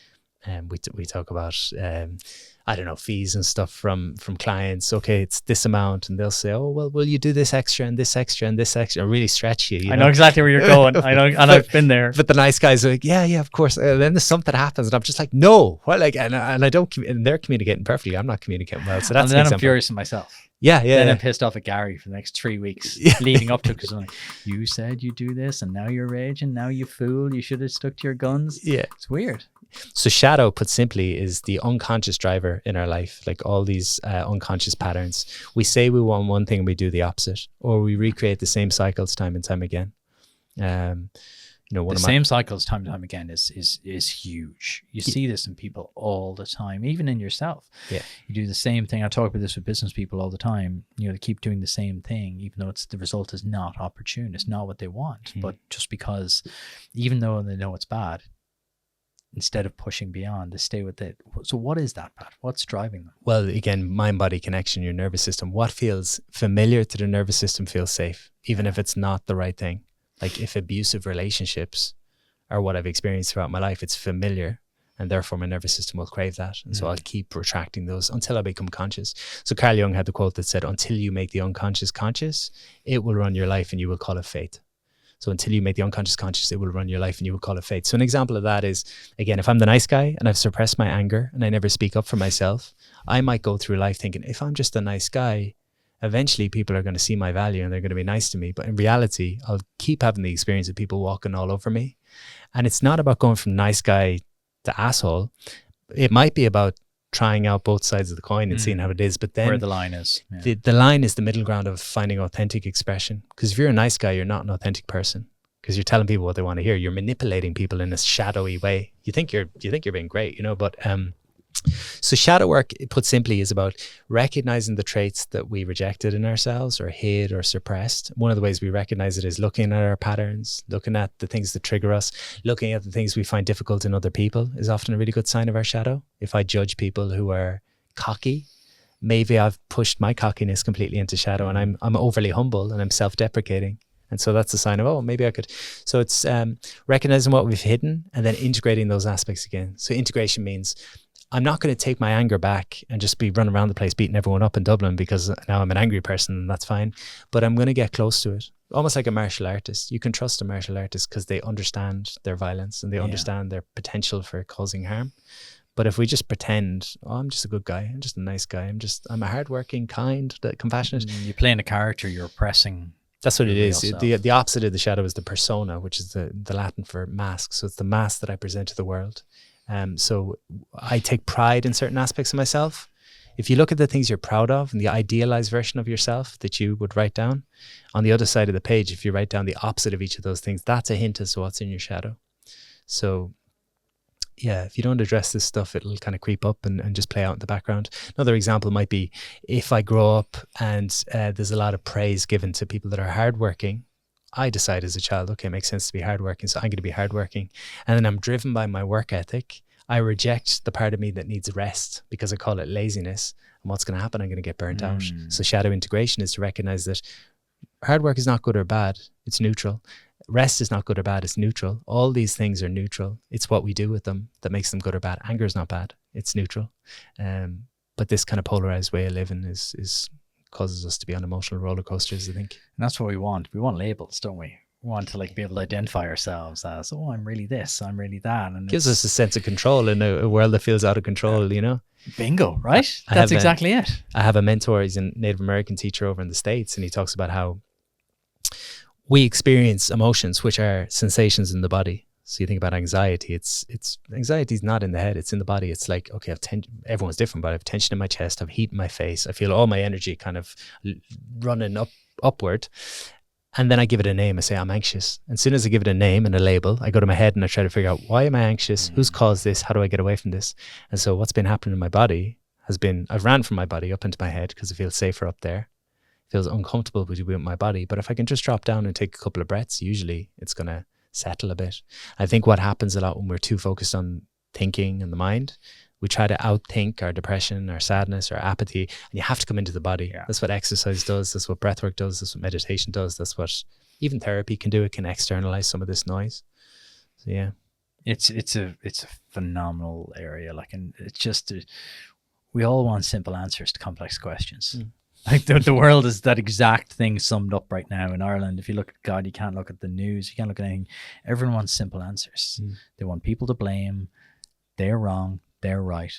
we talk about, I don't know, fees and stuff from clients. Okay, it's this amount. And they'll say, oh, well, will you do this extra and this extra and this extra? And really stretch you. I know exactly where you're going. I know, and I've been there. But the nice guys are like, yeah, of course. And then there's something happens and I'm just like, no. What? Like, and I don't, and they're communicating perfectly. I'm not communicating well. So that's and then I'm furious at myself. Yeah. Then I'm pissed off at Gary for the next 3 weeks leading up to it because I'm like, you said you do this and now you're raging. Now you fool. You should have stuck to your guns. Yeah. It's weird. So shadow, put simply, is the unconscious driver in our life, like all these unconscious patterns. We say we want one thing and we do the opposite, or we recreate the same cycles time and time again. You know, one The of same cycles time and time again is huge. You see this in people all the time, even in yourself. Yeah. You do the same thing. I talk about this with business people all the time. You know, they keep doing the same thing, even though the result is not opportune. It's not what they want. But just because, even though they know it's bad, instead of pushing beyond, they stay with it. So what is that, Pat? What's driving them? Well, again, mind-body connection, your nervous system. What feels familiar to the nervous system feels safe, even if it's not the right thing. Like if abusive relationships are what I've experienced throughout my life, it's familiar, and therefore my nervous system will crave that. And so I'll keep retracting those until I become conscious. So Carl Jung had the quote that said, until you make the unconscious conscious, it will run your life and you will call it fate. So until you make the unconscious conscious, it will run your life and you will call it fate. So an example of that is, again, if I'm the nice guy and I've suppressed my anger and I never speak up for myself, I might go through life thinking, if I'm just a nice guy, eventually people are going to see my value and they're going to be nice to me. But in reality, I'll keep having the experience of people walking all over me. And it's not about going from nice guy to asshole. It might be about trying out both sides of the coin and seeing how it is. But then Where the line is. Yeah. the line is the middle ground of finding authentic expression. Because if you're a nice guy, you're not an authentic person. Because you're telling people what they want to hear. You're manipulating people in a shadowy way. You think you're being great, you know, but so shadow work, put simply, is about recognizing the traits that we rejected in ourselves or hid or suppressed. One of the ways we recognize it is looking at our patterns, looking at the things that trigger us, looking at the things we find difficult in other people is often a really good sign of our shadow. If I judge people who are cocky, maybe I've pushed my cockiness completely into shadow and I'm overly humble and I'm self-deprecating. And so that's a sign of, oh, maybe I could. So it's recognizing what we've hidden and then integrating those aspects again. So integration means I'm not going to take my anger back and just be running around the place beating everyone up in Dublin because now I'm an angry person and that's fine. But I'm going to get close to it. Almost like a martial artist. You can trust a martial artist because they understand their violence and they understand their potential for causing harm. But if we just pretend, oh, I'm just a good guy, I'm just a nice guy, I'm a hardworking, kind, compassionate. You're playing a character, you're oppressing. That's what it is. The opposite of the shadow is the persona, which is the Latin for mask. So it's the mask that I present to the world. So I take pride in certain aspects of myself. If you look at the things you're proud of and the idealized version of yourself that you would write down, on the other side of the page, if you write down the opposite of each of those things, that's a hint as to what's in your shadow. So yeah, if you don't address this stuff, it'll kind of creep up and just play out in the background. Another example might be if I grow up and there's a lot of praise given to people that are hardworking, I decide as a child, okay, it makes sense to be hardworking, so I'm going to be hardworking. And then I'm driven by my work ethic. I reject the part of me that needs rest because I call it laziness. And what's going to happen? I'm going to get burnt out. So shadow integration is to recognize that hard work is not good or bad. It's neutral. Rest is not good or bad. It's neutral. All these things are neutral. It's what we do with them that makes them good or bad. Anger is not bad. It's neutral. But this kind of polarized way of living is causes us to be on emotional roller coasters, I think. And that's what we want. We want labels, don't we? We want to be able to identify ourselves as, oh, I'm really this, I'm really that. And gives us a sense of control in a world that feels out of control, you know? Bingo, right? That's exactly it. I have a mentor, he's a Native American teacher over in the States, and he talks about how we experience emotions, which are sensations in the body. So you think about anxiety, it's anxiety is not in the head, it's in the body. It's like, okay, everyone's different, but I have tension in my chest, I have heat in my face, I feel all my energy kind of running upward. And then I give it a name. I say, I'm anxious. And as soon as I give it a name and a label, I go to my head and I try to figure out, why am I anxious? Who's caused this? How do I get away from this? And so what's been happening in my body has been, I've ran from my body up into my head because it feels safer up there. It feels uncomfortable with my body. But if I can just drop down and take a couple of breaths, usually it's going to settle a bit. I think what happens a lot when we're too focused on thinking and the mind, we try to outthink our depression, our sadness, our apathy, and you have to come into the body. Yeah. That's what exercise does. That's what breathwork does. That's what meditation does. That's what even therapy can do. It can externalize some of this noise. So yeah, it's a phenomenal area. And it's just we all want simple answers to complex questions. The world is that exact thing summed up right now in Ireland. If you look at God, you can't look at the news. You can't look at anything. Everyone wants simple answers. They want people to blame. They're wrong. They're right.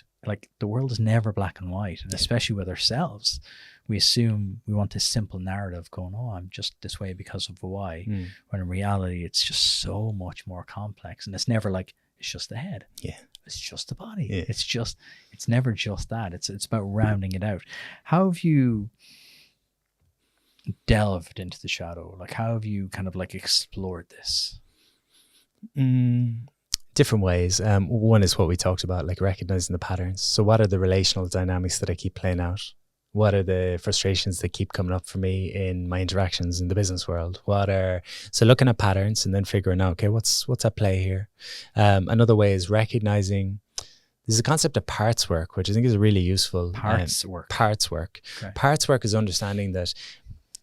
The world is never black and white, and especially with ourselves, we assume we want this simple narrative going, oh, I'm just this way because of why, when in reality it's just so much more complex. And it's never it's just the head. Yeah. It's just the body. Yeah. It's never just that. It's about rounding it out. How have you delved into the shadow? How have you kind of explored this? Different ways. One is what we talked about, like recognizing the patterns. So what are the relational dynamics that I keep playing out? What are the frustrations that keep coming up for me in my interactions in the business world? So looking at patterns and then figuring out, okay, what's at play here? Another way is recognizing there's a concept of parts work, which I think is really useful. Parts work. Okay. Parts work is understanding that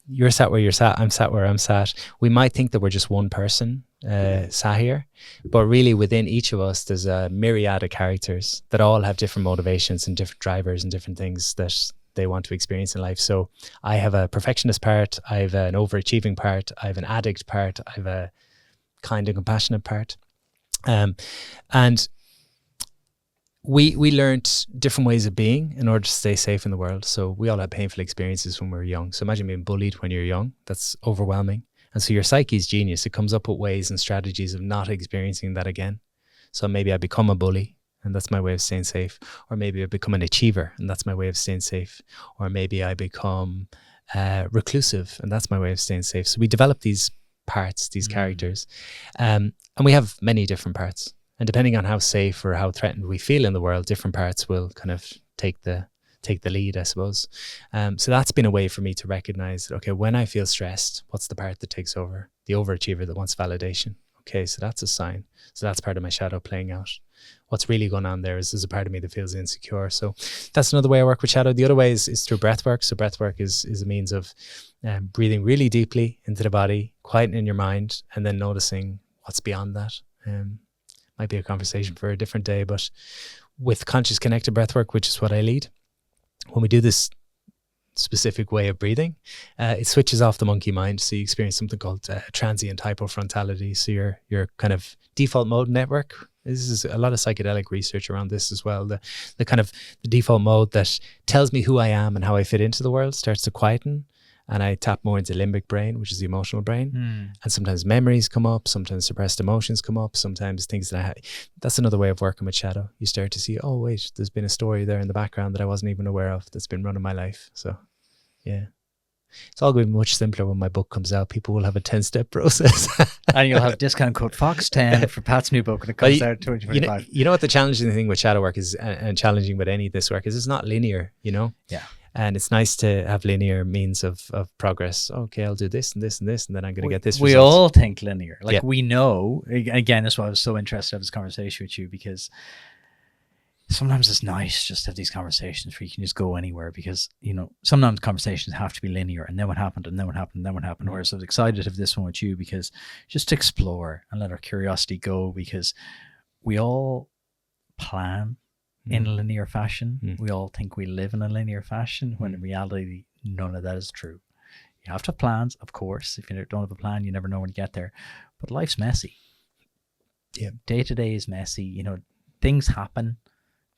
you're sat where you're sat, I'm sat where I'm sat. We might think that we're just one person sat here, but really within each of us, there's a myriad of characters that all have different motivations and different drivers and different things that they want to experience in life. So I have a perfectionist part, I have an overachieving part, I have an addict part, I have a kind and compassionate part. And we learned different ways of being in order to stay safe in the world. So we all had painful experiences when we were young. So imagine being bullied when you're young. That's overwhelming. And so your psyche is genius. It comes up with ways and strategies of not experiencing that again. So maybe I become a bully, and that's my way of staying safe. Or maybe I become an achiever, and that's my way of staying safe. Or maybe I become reclusive, and that's my way of staying safe. So we develop these parts, these characters, and we have many different parts. And depending on how safe or how threatened we feel in the world, different parts will kind of take the lead, I suppose. So that's been a way for me to recognize that, okay, when I feel stressed, what's the part that takes over? The overachiever that wants validation. Okay, so that's a sign. So that's part of my shadow playing out. What's really going on there is there's a part of me that feels insecure. So that's another way I work with shadow. The other way is through breath work. So breath work is a means of breathing really deeply into the body, quietening your mind, and then noticing what's beyond that. Might be a conversation for a different day, but with conscious connected breath work, which is what I lead, when we do this specific way of breathing, it switches off the monkey mind. So you experience something called transient hypofrontality. So your kind of default mode network. This is a lot of psychedelic research around this as well. The kind of the default mode that tells me who I am and how I fit into the world starts to quieten. And I tap more into limbic brain, which is the emotional brain. And sometimes memories come up, sometimes suppressed emotions come up, sometimes things that that's another way of working with shadow. You start to see, oh, wait, there's been a story there in the background that I wasn't even aware of that's been running my life. So, yeah. It's all going to be much simpler when my book comes out. People will have a 10-step process. And you'll have discount code FOX10 for Pat's new book when it comes out 2025. You know what the challenging thing with shadow work is, and challenging with any of this work is, it's not linear, you know? Yeah. And it's nice to have linear means of progress. Okay, I'll do this and this and this, and then I'm going to get this We result. all think linear. Like we know, again, that's why I was so interested to have this conversation with you, because sometimes it's nice just to have these conversations where you can just go anywhere, because, you know, sometimes conversations have to be linear, and then what happened, and then what happened, and then what happened. Whereas I was excited to have this one with you, because just to explore and let our curiosity go, because we all plan in a linear fashion. We all think we live in a linear fashion, when in reality, none of that is true. You have to have plans, of course. If you don't have a plan, you never know when you get there. But life's messy. Yeah. Day to day is messy. You know, things happen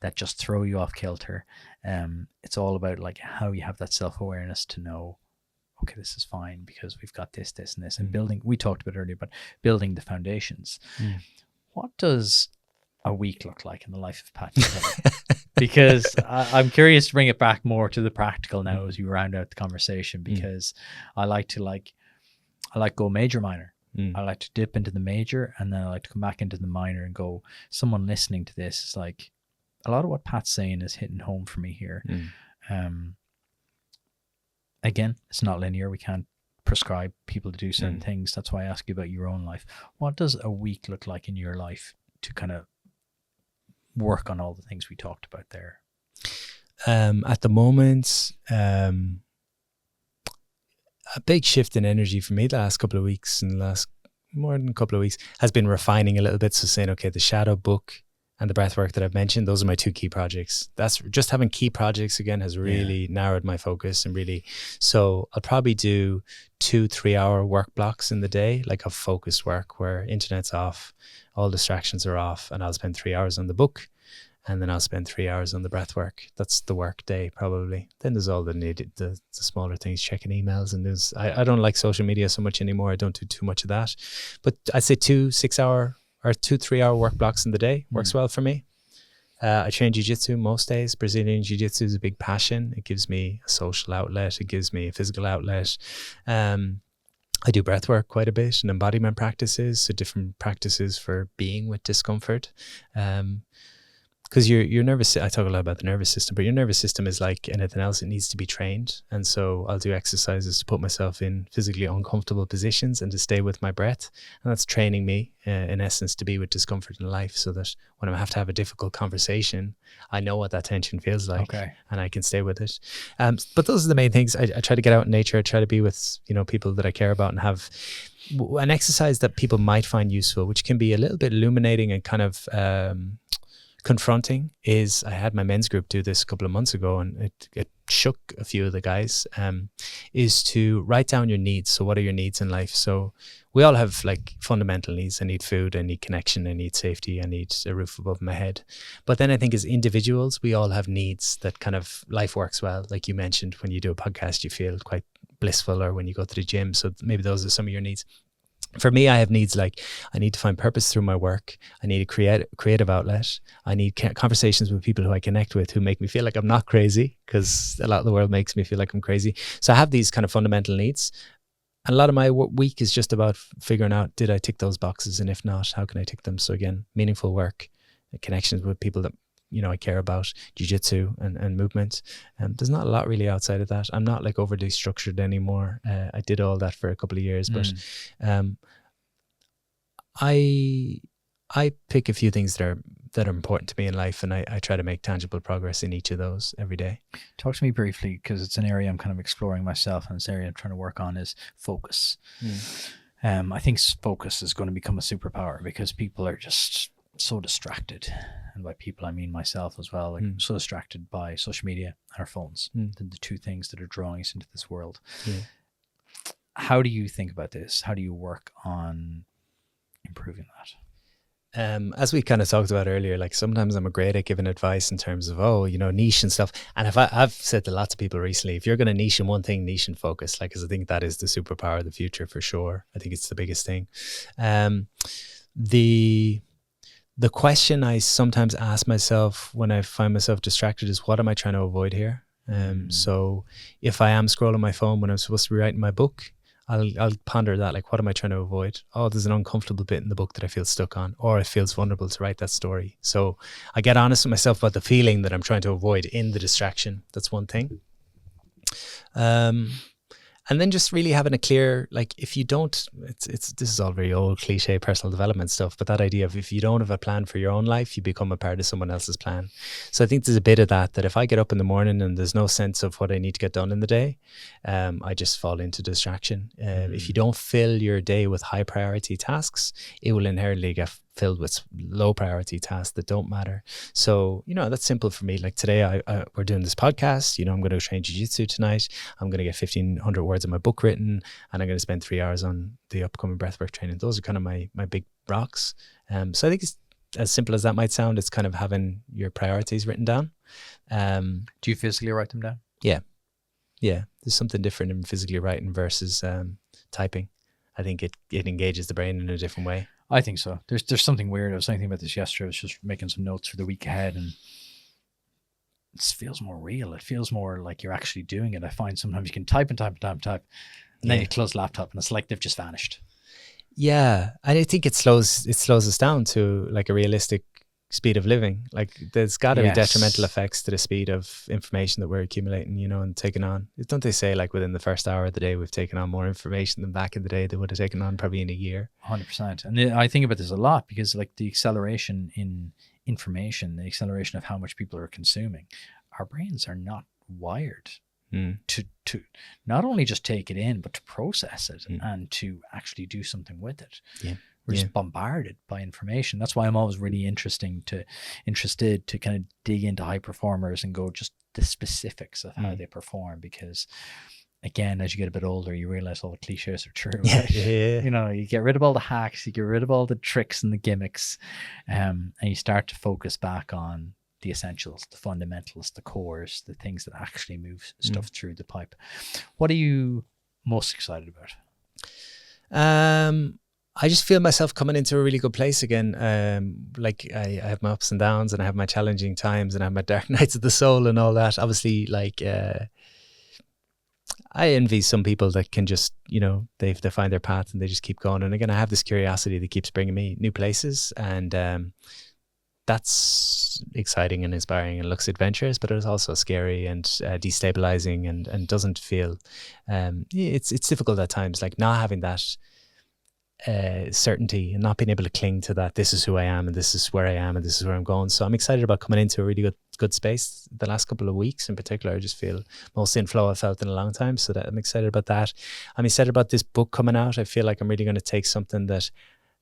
that just throw you off kilter. It's all about like how you have that self-awareness to know, okay, this is fine because we've got this, this, and this. And building, we talked about earlier, but building the foundations. What does a week look like in the life of Pat Divilly? Because I'm curious to bring it back more to the practical now as you round out the conversation, because I like go major minor. I like to dip into the major, and then I like to come back into the minor and go, someone listening to this is like, a lot of what Pat's saying is hitting home for me here. Again, it's not linear. We can't prescribe people to do certain things. That's why I ask you about your own life. What does a week look like in your life to kind of work on all the things we talked about there? At the moment, a big shift in energy for me the last couple of weeks, and the last more than a couple of weeks, has been refining a little bit. So saying, okay, the shadow book and the breath work that I've mentioned, those are my two key projects. That's just having key projects again has really narrowed my focus, and really, so I'll probably do 2-3 hour work blocks in the day, like a focused work where internet's off, all distractions are off, and I'll spend 3 hours on the book, and then I'll spend 3 hours on the breath work. That's the work day probably. Then there's all the smaller things, checking emails, and there's, I don't like social media so much anymore. I don't do too much of that, but I'd say 2 6-hour or 2-3 hour work blocks in the day works well for me. I train jiu-jitsu most days. Brazilian jiu-jitsu is a big passion. It gives me a social outlet. It gives me a physical outlet. And I do breath work quite a bit and embodiment practices, so different practices for being with discomfort. Because your nervous, I talk a lot about the nervous system, but your nervous system is like anything else. It needs to be trained. And so I'll do exercises to put myself in physically uncomfortable positions and to stay with my breath. And that's training me, in essence, to be with discomfort in life, so that when I have to have a difficult conversation, I know what that tension feels like, and I can stay with it. But those are the main things. I try to get out in nature. I try to be with, people that I care about, and have an exercise that people might find useful, which can be a little bit illuminating and kind of confronting. Is I had my men's group do this a couple of months ago, and it shook a few of the guys, is to write down your needs. So what are your needs in life? So we all have like fundamental needs. I need food, I need connection, I need safety, I need a roof above my head. But then I think as individuals, we all have needs that kind of life works well. Like you mentioned, when you do a podcast, you feel quite blissful, or when you go to the gym. So maybe those are some of your needs. For me, I have needs like I need to find purpose through my work. I need a creative outlet. I need conversations with people who I connect with, who make me feel like I'm not crazy, because a lot of the world makes me feel like I'm crazy. So I have these kind of fundamental needs. And a lot of my week is just about figuring out, did I tick those boxes? And if not, how can I tick them? So again, meaningful work, connections with people that I care about, jiu-jitsu and movement. There's not a lot really outside of that. I'm not like overly structured anymore. I did all that for a couple of years, but I pick a few things that are important to me in life, and I try to make tangible progress in each of those every day. Talk to me briefly, because it's an area I'm kind of exploring myself, and it's an area I'm trying to work on, is focus. I think focus is going to become a superpower, because people are just so distracted, and by people I mean myself as well, like so distracted by social media and our phones, the two things that are drawing us into this world. How do you think about this? How do you work on improving that? As we kind of talked about earlier, like sometimes I'm great at giving advice in terms of niche and stuff, and if I've said to lots of people recently, if you're going to niche in one thing, niche and focus, like, because I think that is the superpower of the future for sure. I think it's the biggest thing. The question I sometimes ask myself when I find myself distracted is, what am I trying to avoid here? So if I am scrolling my phone when I'm supposed to be writing my book, I'll ponder that, like, what am I trying to avoid? Oh, there's an uncomfortable bit in the book that I feel stuck on, or it feels vulnerable to write that story. So I get honest with myself about the feeling that I'm trying to avoid in the distraction. That's one thing. And then just really having a clear, like, if you don't, this is all very old cliche personal development stuff, but that idea of, if you don't have a plan for your own life, you become a part of someone else's plan. So I think there's a bit of that if I get up in the morning and there's no sense of what I need to get done in the day, I just fall into distraction. If you don't fill your day with high priority tasks, it will inherently get filled with low priority tasks that don't matter. So, that's simple for me. Like today, we're doing this podcast, I'm going to train jiu-jitsu tonight. I'm going to get 1,500 words of my book written, and I'm going to spend 3 hours on the upcoming breathwork training. Those are kind of my big rocks. So I think it's as simple as that might sound. It's kind of having your priorities written down. Do you physically write them down? Yeah. There's something different in physically writing versus typing. I think it engages the brain in a different way. I think so. There's something weird. I was thinking about this yesterday. I was just making some notes for the week ahead, and it feels more real. It feels more like you're actually doing it. I find sometimes you can type and type and type and type, and then you close the laptop, and it's like they've just vanished. Yeah, and I think it slows us down to like a realistic speed of living. Like there's got to be detrimental effects to the speed of information that we're accumulating, and taking on. Don't they say like within the first hour of the day we've taken on more information than back in the day they would have taken on probably in a year? 100%. And I think about this a lot, because like the acceleration in information, the acceleration of how much people are consuming, our brains are not wired to not only just take it in, but to process it and to actually do something with it. We're just bombarded by information. That's why I'm always really interested to kind of dig into high performers and go just the specifics of how they perform, because again, as you get a bit older, you realize all the cliches are true. Right? You get rid of all the hacks, you get rid of all the tricks and the gimmicks, and you start to focus back on the essentials, the fundamentals, the cores, the things that actually move stuff through the pipe. What are you most excited about? I just feel myself coming into a really good place again. Like I have my ups and downs, and I have my challenging times, and I have my dark nights of the soul and all that. Obviously, like I envy some people that can just, they find their path and they just keep going. And again, I have this curiosity that keeps bringing me new places, and that's exciting and inspiring and looks adventurous, but it's also scary and destabilizing and doesn't feel. It's difficult at times, like not having that certainty and not being able to cling to that. This is who I am, and this is where I am, and this is where I'm going. So I'm excited about coming into a really good space. The last couple of weeks in particular, I just feel most in flow I've felt in a long time. So that I'm excited about that. I'm excited about this book coming out. I feel like I'm really going to take something that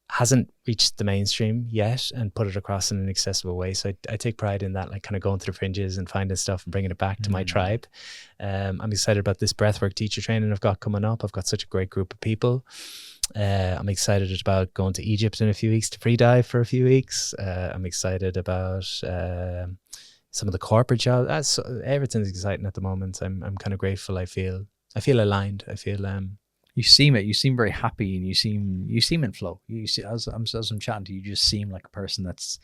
hasn't reached the mainstream yet and put it across in an accessible way. So I take pride in that, like kind of going through fringes and finding stuff and bringing it back to my tribe. I'm excited about this breathwork teacher training I've got coming up. I've got such a great group of people. I'm excited about going to Egypt in a few weeks to free dive for a few weeks. I'm excited about some of the corporate jobs. Everything's exciting at the moment. I'm kind of grateful. I feel aligned. I feel you seem very happy, and you seem in flow. You see, as I'm chatting to you, you just seem like a person that's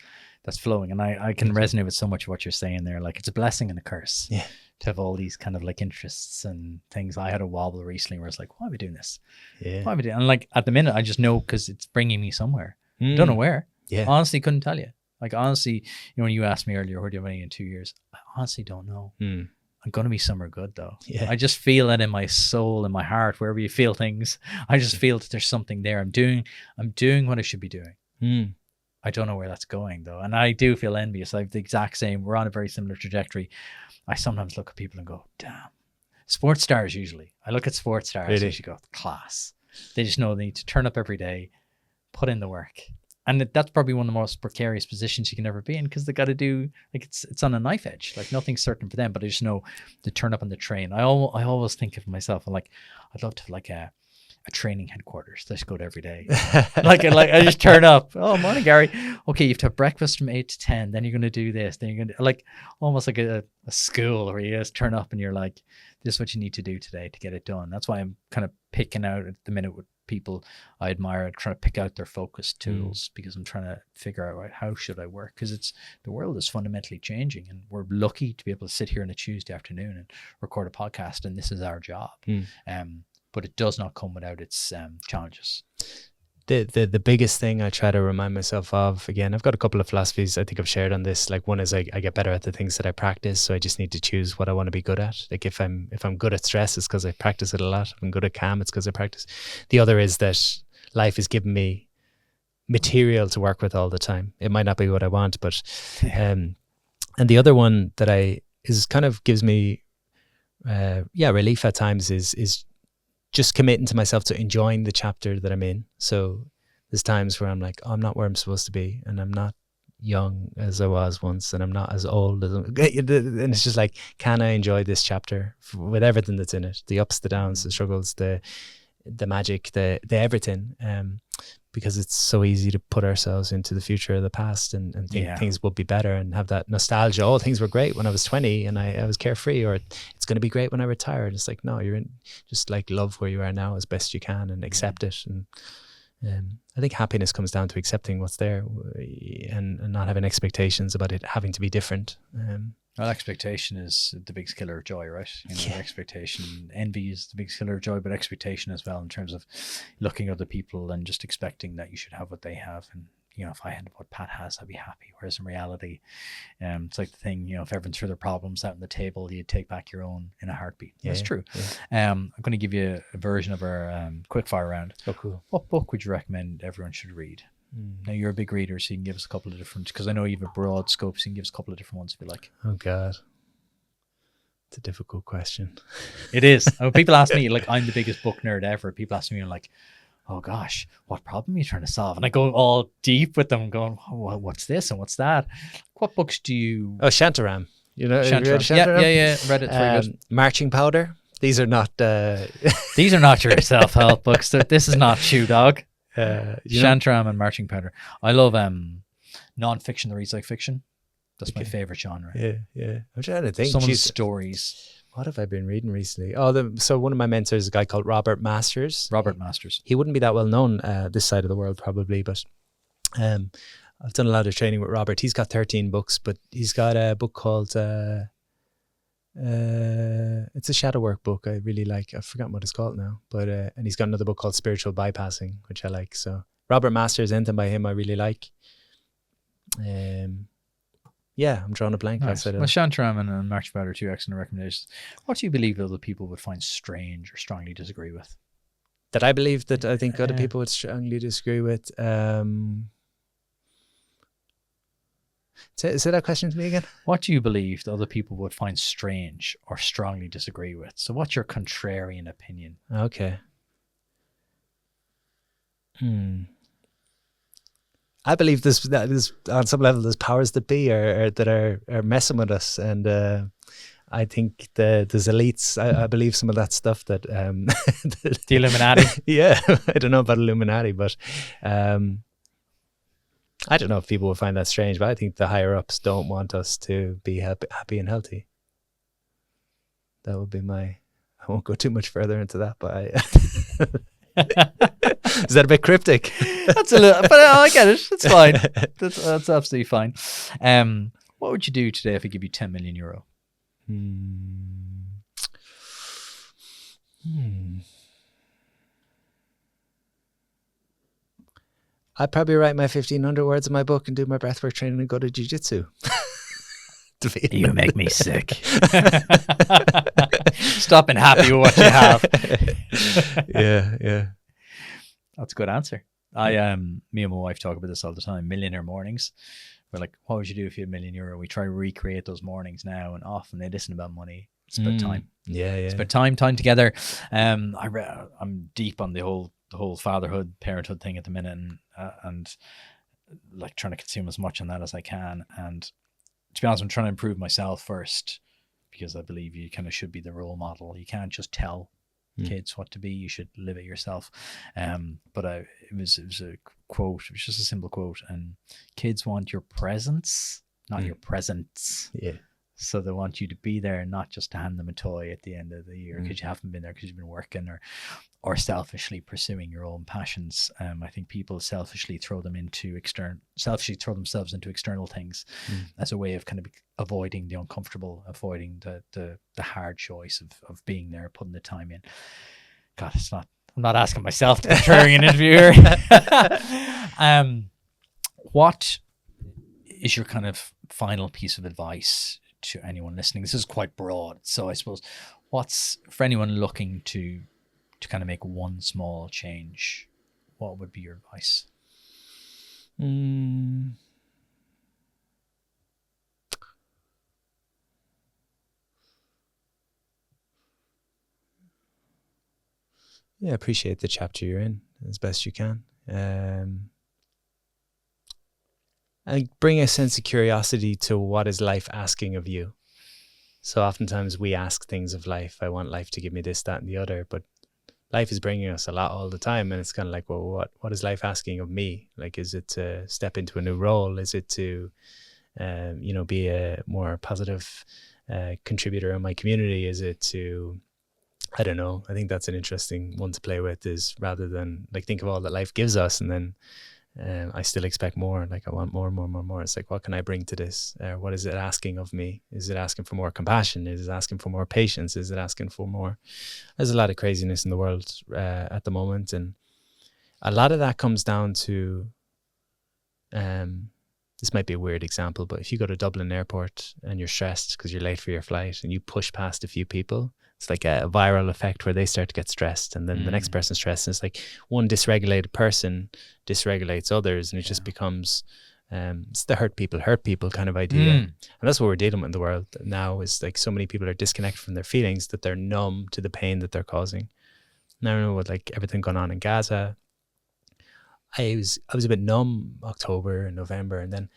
flowing, and I can resonate with so much of what you're saying there. Like, it's a blessing and a curse. Yeah. To have all these kind of like interests and things. I had a wobble recently where it's like, why am I doing this? Yeah. Why am I doing? And like at the minute, I just know because it's bringing me somewhere. Don't know where. Yeah. Honestly, couldn't tell you. Like, honestly, when you asked me earlier, where do you have any in 2 years? I honestly don't know. I'm going to be somewhere good though. Yeah. I just feel it in my soul, in my heart, wherever you feel things. I just feel that there's something there. I'm doing what I should be doing. I don't know where that's going though. And I do feel envious. I have the exact same, we're on a very similar trajectory. I sometimes look at people and go, damn. Sports stars usually. I look at sports stars Really? and you go, class. They just know they need to turn up every day, put in the work. And that's probably one of the most precarious positions you can ever be in, because they got to do, like, it's on a knife edge. Like, nothing's certain for them, but I just know they turn up on the train. I always think of myself, I'm like, I'd love to have like a training headquarters that I just go to every day. like I just turn up. Oh, morning, Gary. Okay, you have to have breakfast from 8 to 10. Then you're going to do this. Then you're going to, like, almost like a school where you just turn up and you're like, this is what you need to do today to get it done. That's why I'm kind of picking out at the minute with people I admire, trying to pick out their focus tools, because I'm trying to figure out, right, how should I work? Because the world is fundamentally changing, and we're lucky to be able to sit here on a Tuesday afternoon and record a podcast, and this is our job. But it does not come without its challenges. The biggest thing I try to remind myself of, again, I've got a couple of philosophies I think I've shared on this. Like, one is I get better at the things that I practice, so I just need to choose what I want to be good at. Like, if I'm good at stress, it's because I practice it a lot. If I'm good at calm, it's because I practice. The other is that life has given me material to work with all the time. It might not be what I want, but and the other one that kind of gives me relief at times is just committing to myself to enjoying the chapter that I'm in. So there's times where I'm like, oh, I'm not where I'm supposed to be, and I'm not young as I was once, and I'm not as old as and it's just like, can I enjoy this chapter with everything that's in it, the ups, the downs, the struggles, the magic, the everything, because it's so easy to put ourselves into the future or the past and think things will be better and have that nostalgia. Oh, things were great when I was 20 and I was carefree, or it's going to be great when I retire. And it's like, no, you're in, just like love where you are now as best you can and accept it. And I think happiness comes down to accepting what's there and not having expectations about it having to be different. Well, expectation is the biggest killer of joy, right? Expectation, envy is the biggest killer of joy, but expectation as well, in terms of looking at other people and just expecting that you should have what they have. And, if I had what Pat has, I'd be happy. Whereas in reality, it's like the thing, if everyone threw their problems out on the table, you'd take back your own in a heartbeat. That's true. Yeah. I'm going to give you a version of our quickfire round. Oh, cool. What book would you recommend everyone should read? Now, you're a big reader, so you can give us a couple of different, because I know you have a broad scope, so you can give us a couple of different ones if you like. Oh, God. It's a difficult question. It is. People ask me, like, I'm the biggest book nerd ever. People ask me, like, oh gosh, what problem are you trying to solve? And I go all deep with them, going, oh, well, what's this and what's that? What books do you... Oh, Shantaram. Shantaram. Yeah, read it. Very good. Marching Powder. These are not... These are not your self-help books. This is not Shoe Dog. Shantaram and Marching Powder. I love non-fiction that reads like fiction. That's my favorite genre. Yeah. I'm trying to think. Some of the stories. What have I been reading recently? So one of my mentors is a guy called Robert Masters. Robert Masters. He wouldn't be that well known this side of the world probably, but I've done a lot of training with Robert. He's got 13 books, but he's got a book called It's a shadow work book I really like. I've forgotten what it's called now, but and he's got another book called Spiritual Bypassing, which I like. So Robert Masters, anything by him I really like. Yeah, I'm drawing a blank. Nice. outside of Well, Shantaram and March Powder, two excellent recommendations. What do you believe other people would find strange or strongly disagree with? that I believe that I think other Yeah. people would strongly disagree with. Say that question to me again. What do you believe that other people would find strange or strongly disagree with? So what's your contrarian opinion? Okay. I believe that is on some level there's powers that be that are messing with us, and I think there's elites. I believe some of that stuff that The Illuminati? yeah, I don't know about Illuminati, but I don't know if people will find that strange, but I think the higher ups don't want us to be happy and healthy. That would be I won't go too much further into that, but is that a bit cryptic? That's a little, but I get it. It's fine. That's absolutely fine. What would you do today if I give you 10 million euro? I'd probably write my 1,500 words in my book and do my breathwork training and go to jiu-jitsu. You make me sick. Stop being happy with what you have. Yeah. That's a good answer. Me and my wife talk about this all the time. Millionaire mornings. We're like, what would you do if you had €1,000,000? We try to recreate those mornings now, and often it isn't about money. It's about time. Yeah. It's about time together. I'm deep on the whole fatherhood, parenthood thing at the minute, and like trying to consume as much on that as I can. And to be honest, I'm trying to improve myself first, because I believe you kind of should be the role model. You can't just tell kids what to be. You should live it yourself. But it was a quote. It was just a simple quote. And kids want your presence, not your presents. Yeah. So they want you to be there, not just to hand them a toy at the end of the year because you haven't been there because you've been working or selfishly pursuing your own passions. I think people selfishly throw themselves into external things as a way of kind of avoiding the uncomfortable, avoiding the hard choice of being there, putting the time in. God, I'm not asking myself to be during an interview here. What is your kind of final piece of advice to anyone listening? This is quite broad, so I suppose what's for anyone looking to kind of make one small change, what would be your advice? Yeah, appreciate the chapter you're in as best you can. And bring a sense of curiosity to what is life asking of you. So oftentimes we ask things of life. I want life to give me this, that, and the other. But life is bringing us a lot all the time. And it's kind of like, well, what is life asking of me? Like, is it to step into a new role? Is it to, be a more positive contributor in my community? Is it to, I don't know. I think that's an interesting one to play with, is rather than like think of all that life gives us and then I still expect more. Like I want more. It's like, what can I bring to this? What is it asking of me? Is it asking for more compassion? Is it asking for more patience? Is it asking for more? There's a lot of craziness in the world at the moment, and a lot of that comes down to. This might be a weird example, but if you go to Dublin Airport and you're stressed because you're late for your flight, and you push past a few people, it's like a viral effect where they start to get stressed, and then the next person's stressed, and it's like one dysregulated person dysregulates others, and it just becomes it's the hurt people kind of idea. And that's what we're dealing with in the world now, is like so many people are disconnected from their feelings that they're numb to the pain that they're causing. And I know with like everything going on in Gaza, I was a bit numb October and November, and then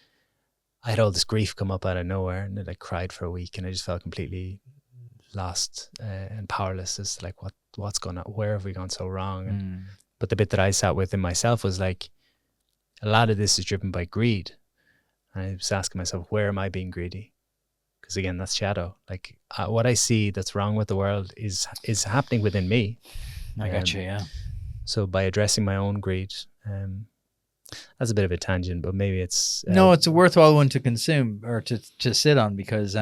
I had all this grief come up out of nowhere, and I cried for a week, and I just felt completely lost and powerless as to like what's going on, where have we gone so wrong? But the bit that I sat with in myself was like, a lot of this is driven by greed. And I was asking myself, where am I being greedy? Because again, that's shadow. Like what I see that's wrong with the world is happening within me. I got you, yeah. So by addressing my own greed, that's a bit of a tangent, but maybe it's no, it's a worthwhile one to consume or to sit on, because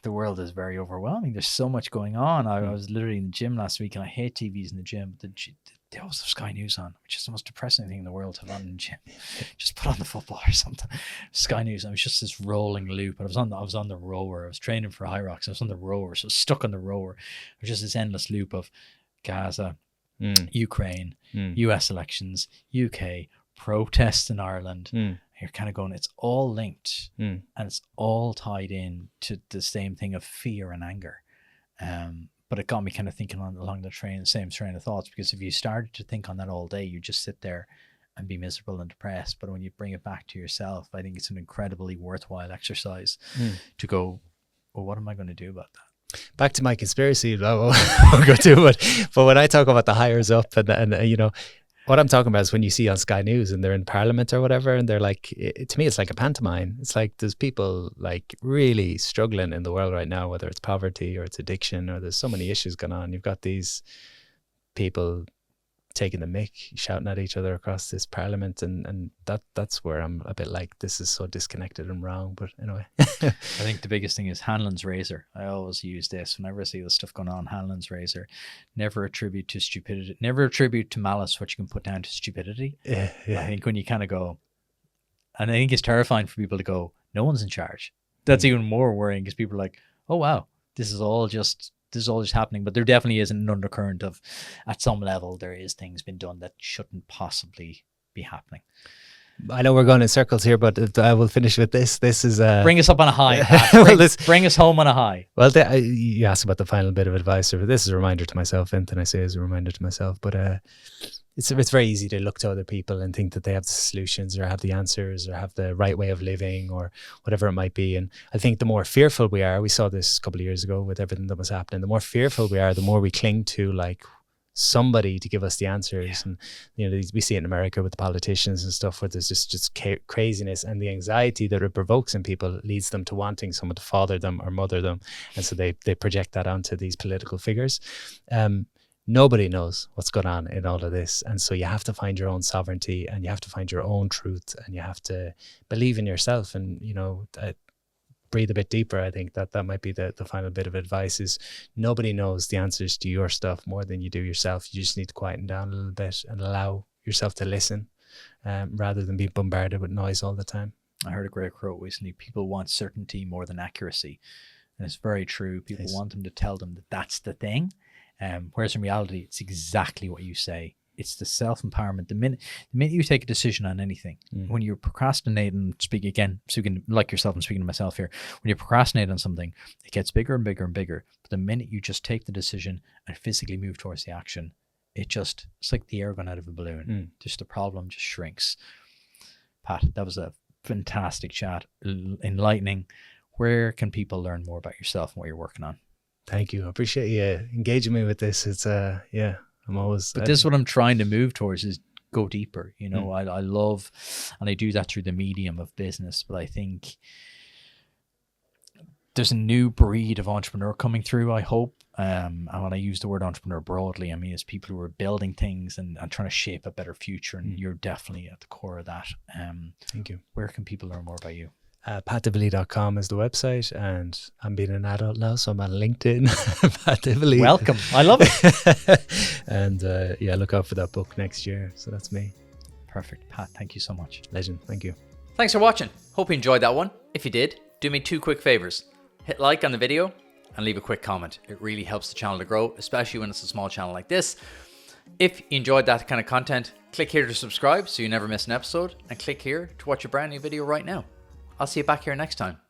the world is very overwhelming. There's so much going on. I was literally in the gym last week, and I hate TVs in the gym. They always have Sky News on, which is the most depressing thing in the world to have on in the gym. Just put on the football or something. Sky News. And it was just this rolling loop. And I was on the rower. I was training for High Rocks. I was on the rower, so I was stuck on the rower. It was just this endless loop of Gaza, Ukraine, US elections, UK, protests in Ireland. You're kind of going, it's all linked, and it's all tied in to the same thing of fear and anger. But it got me kind of thinking along the same train of thoughts, because if you started to think on that all day, you just sit there and be miserable and depressed. But when you bring it back to yourself, I think it's an incredibly worthwhile exercise to go, well, what am I going to do about that? Back to my conspiracy, I won't go to it. But when I talk about the hires up and you know, what I'm talking about is when you see on Sky News and they're in Parliament or whatever, and they're like, to me, it's like a pantomime. It's like there's people like really struggling in the world right now, whether it's poverty or it's addiction, or there's so many issues going on. You've got these people taking the mick, shouting at each other across this Parliament, and that's where I'm a bit like, this is so disconnected and wrong. But anyway. I think the biggest thing is Hanlon's razor. I always use this whenever I see this stuff going on. Hanlon's razor. Never attribute to stupidity. Never attribute to malice what you can put down to stupidity. Yeah. I think when you kind of go, and I think it's terrifying for people to go, no one's in charge. That's even more worrying, because people are like, oh wow, this is all just happening. But there definitely is an undercurrent of, at some level, there is things being done that shouldn't possibly be happening. I know we're going in circles here, but I will finish with this. This is bring us up on a high. Bring us home on a high. Well, you asked about the final bit of advice. Or this is a reminder to myself. Anything I say is a reminder to myself. But it's very easy to look to other people and think that they have the solutions or have the answers or have the right way of living or whatever it might be. And I think the more fearful we are, we saw this a couple of years ago with everything that was happening, the more fearful we are, the more we cling to like somebody to give us the answers. And you know, we see it in America with the politicians and stuff, where there's just craziness, and the anxiety that it provokes in people leads them to wanting someone to father them or mother them, and so they project that onto these political figures. Nobody knows what's going on in all of this, and so you have to find your own sovereignty, and you have to find your own truth, and you have to believe in yourself. And you know, breathe a bit deeper. I think that might be the final bit of advice, is nobody knows the answers to your stuff more than you do yourself. You just need to quieten down a little bit and allow yourself to listen, rather than be bombarded with noise all the time. I heard a great quote recently: people want certainty more than accuracy. And it's very true. People want them to tell them that that's the thing. Whereas in reality, it's exactly what you say. It's the self-empowerment. The minute you take a decision on anything, when you're procrastinating, speaking like yourself, I'm speaking to myself here, when you procrastinate on something, it gets bigger and bigger and bigger. But the minute you just take the decision and physically move towards the action, it's like the air going out of a balloon. Just the problem just shrinks. Pat, that was a fantastic chat, enlightening. Where can people learn more about yourself and what you're working on? Thank you. I appreciate you engaging me with this. It's I'm always. But this is what I'm trying to move towards, is go deeper. You know, I love, and I do that through the medium of business. But I think there's a new breed of entrepreneur coming through, I hope. And when I use the word entrepreneur broadly, I mean it's people who are building things and trying to shape a better future. And you're definitely at the core of that. Thank you. Where can people learn more about you? PatDivilly.com is the website, and I'm being an adult now, so I'm on LinkedIn. Pat Divilly. Welcome. I love it. And look out for that book next year. So that's me. Perfect. Pat, thank you so much. Legend. Thank you. Thanks for watching. Hope you enjoyed that one. If you did, do me 2 quick favors. Hit like on the video and leave a quick comment. It really helps the channel to grow, especially when it's a small channel like this. If you enjoyed that kind of content, click here to subscribe so you never miss an episode, and click here to watch a brand new video right now. I'll see you back here next time.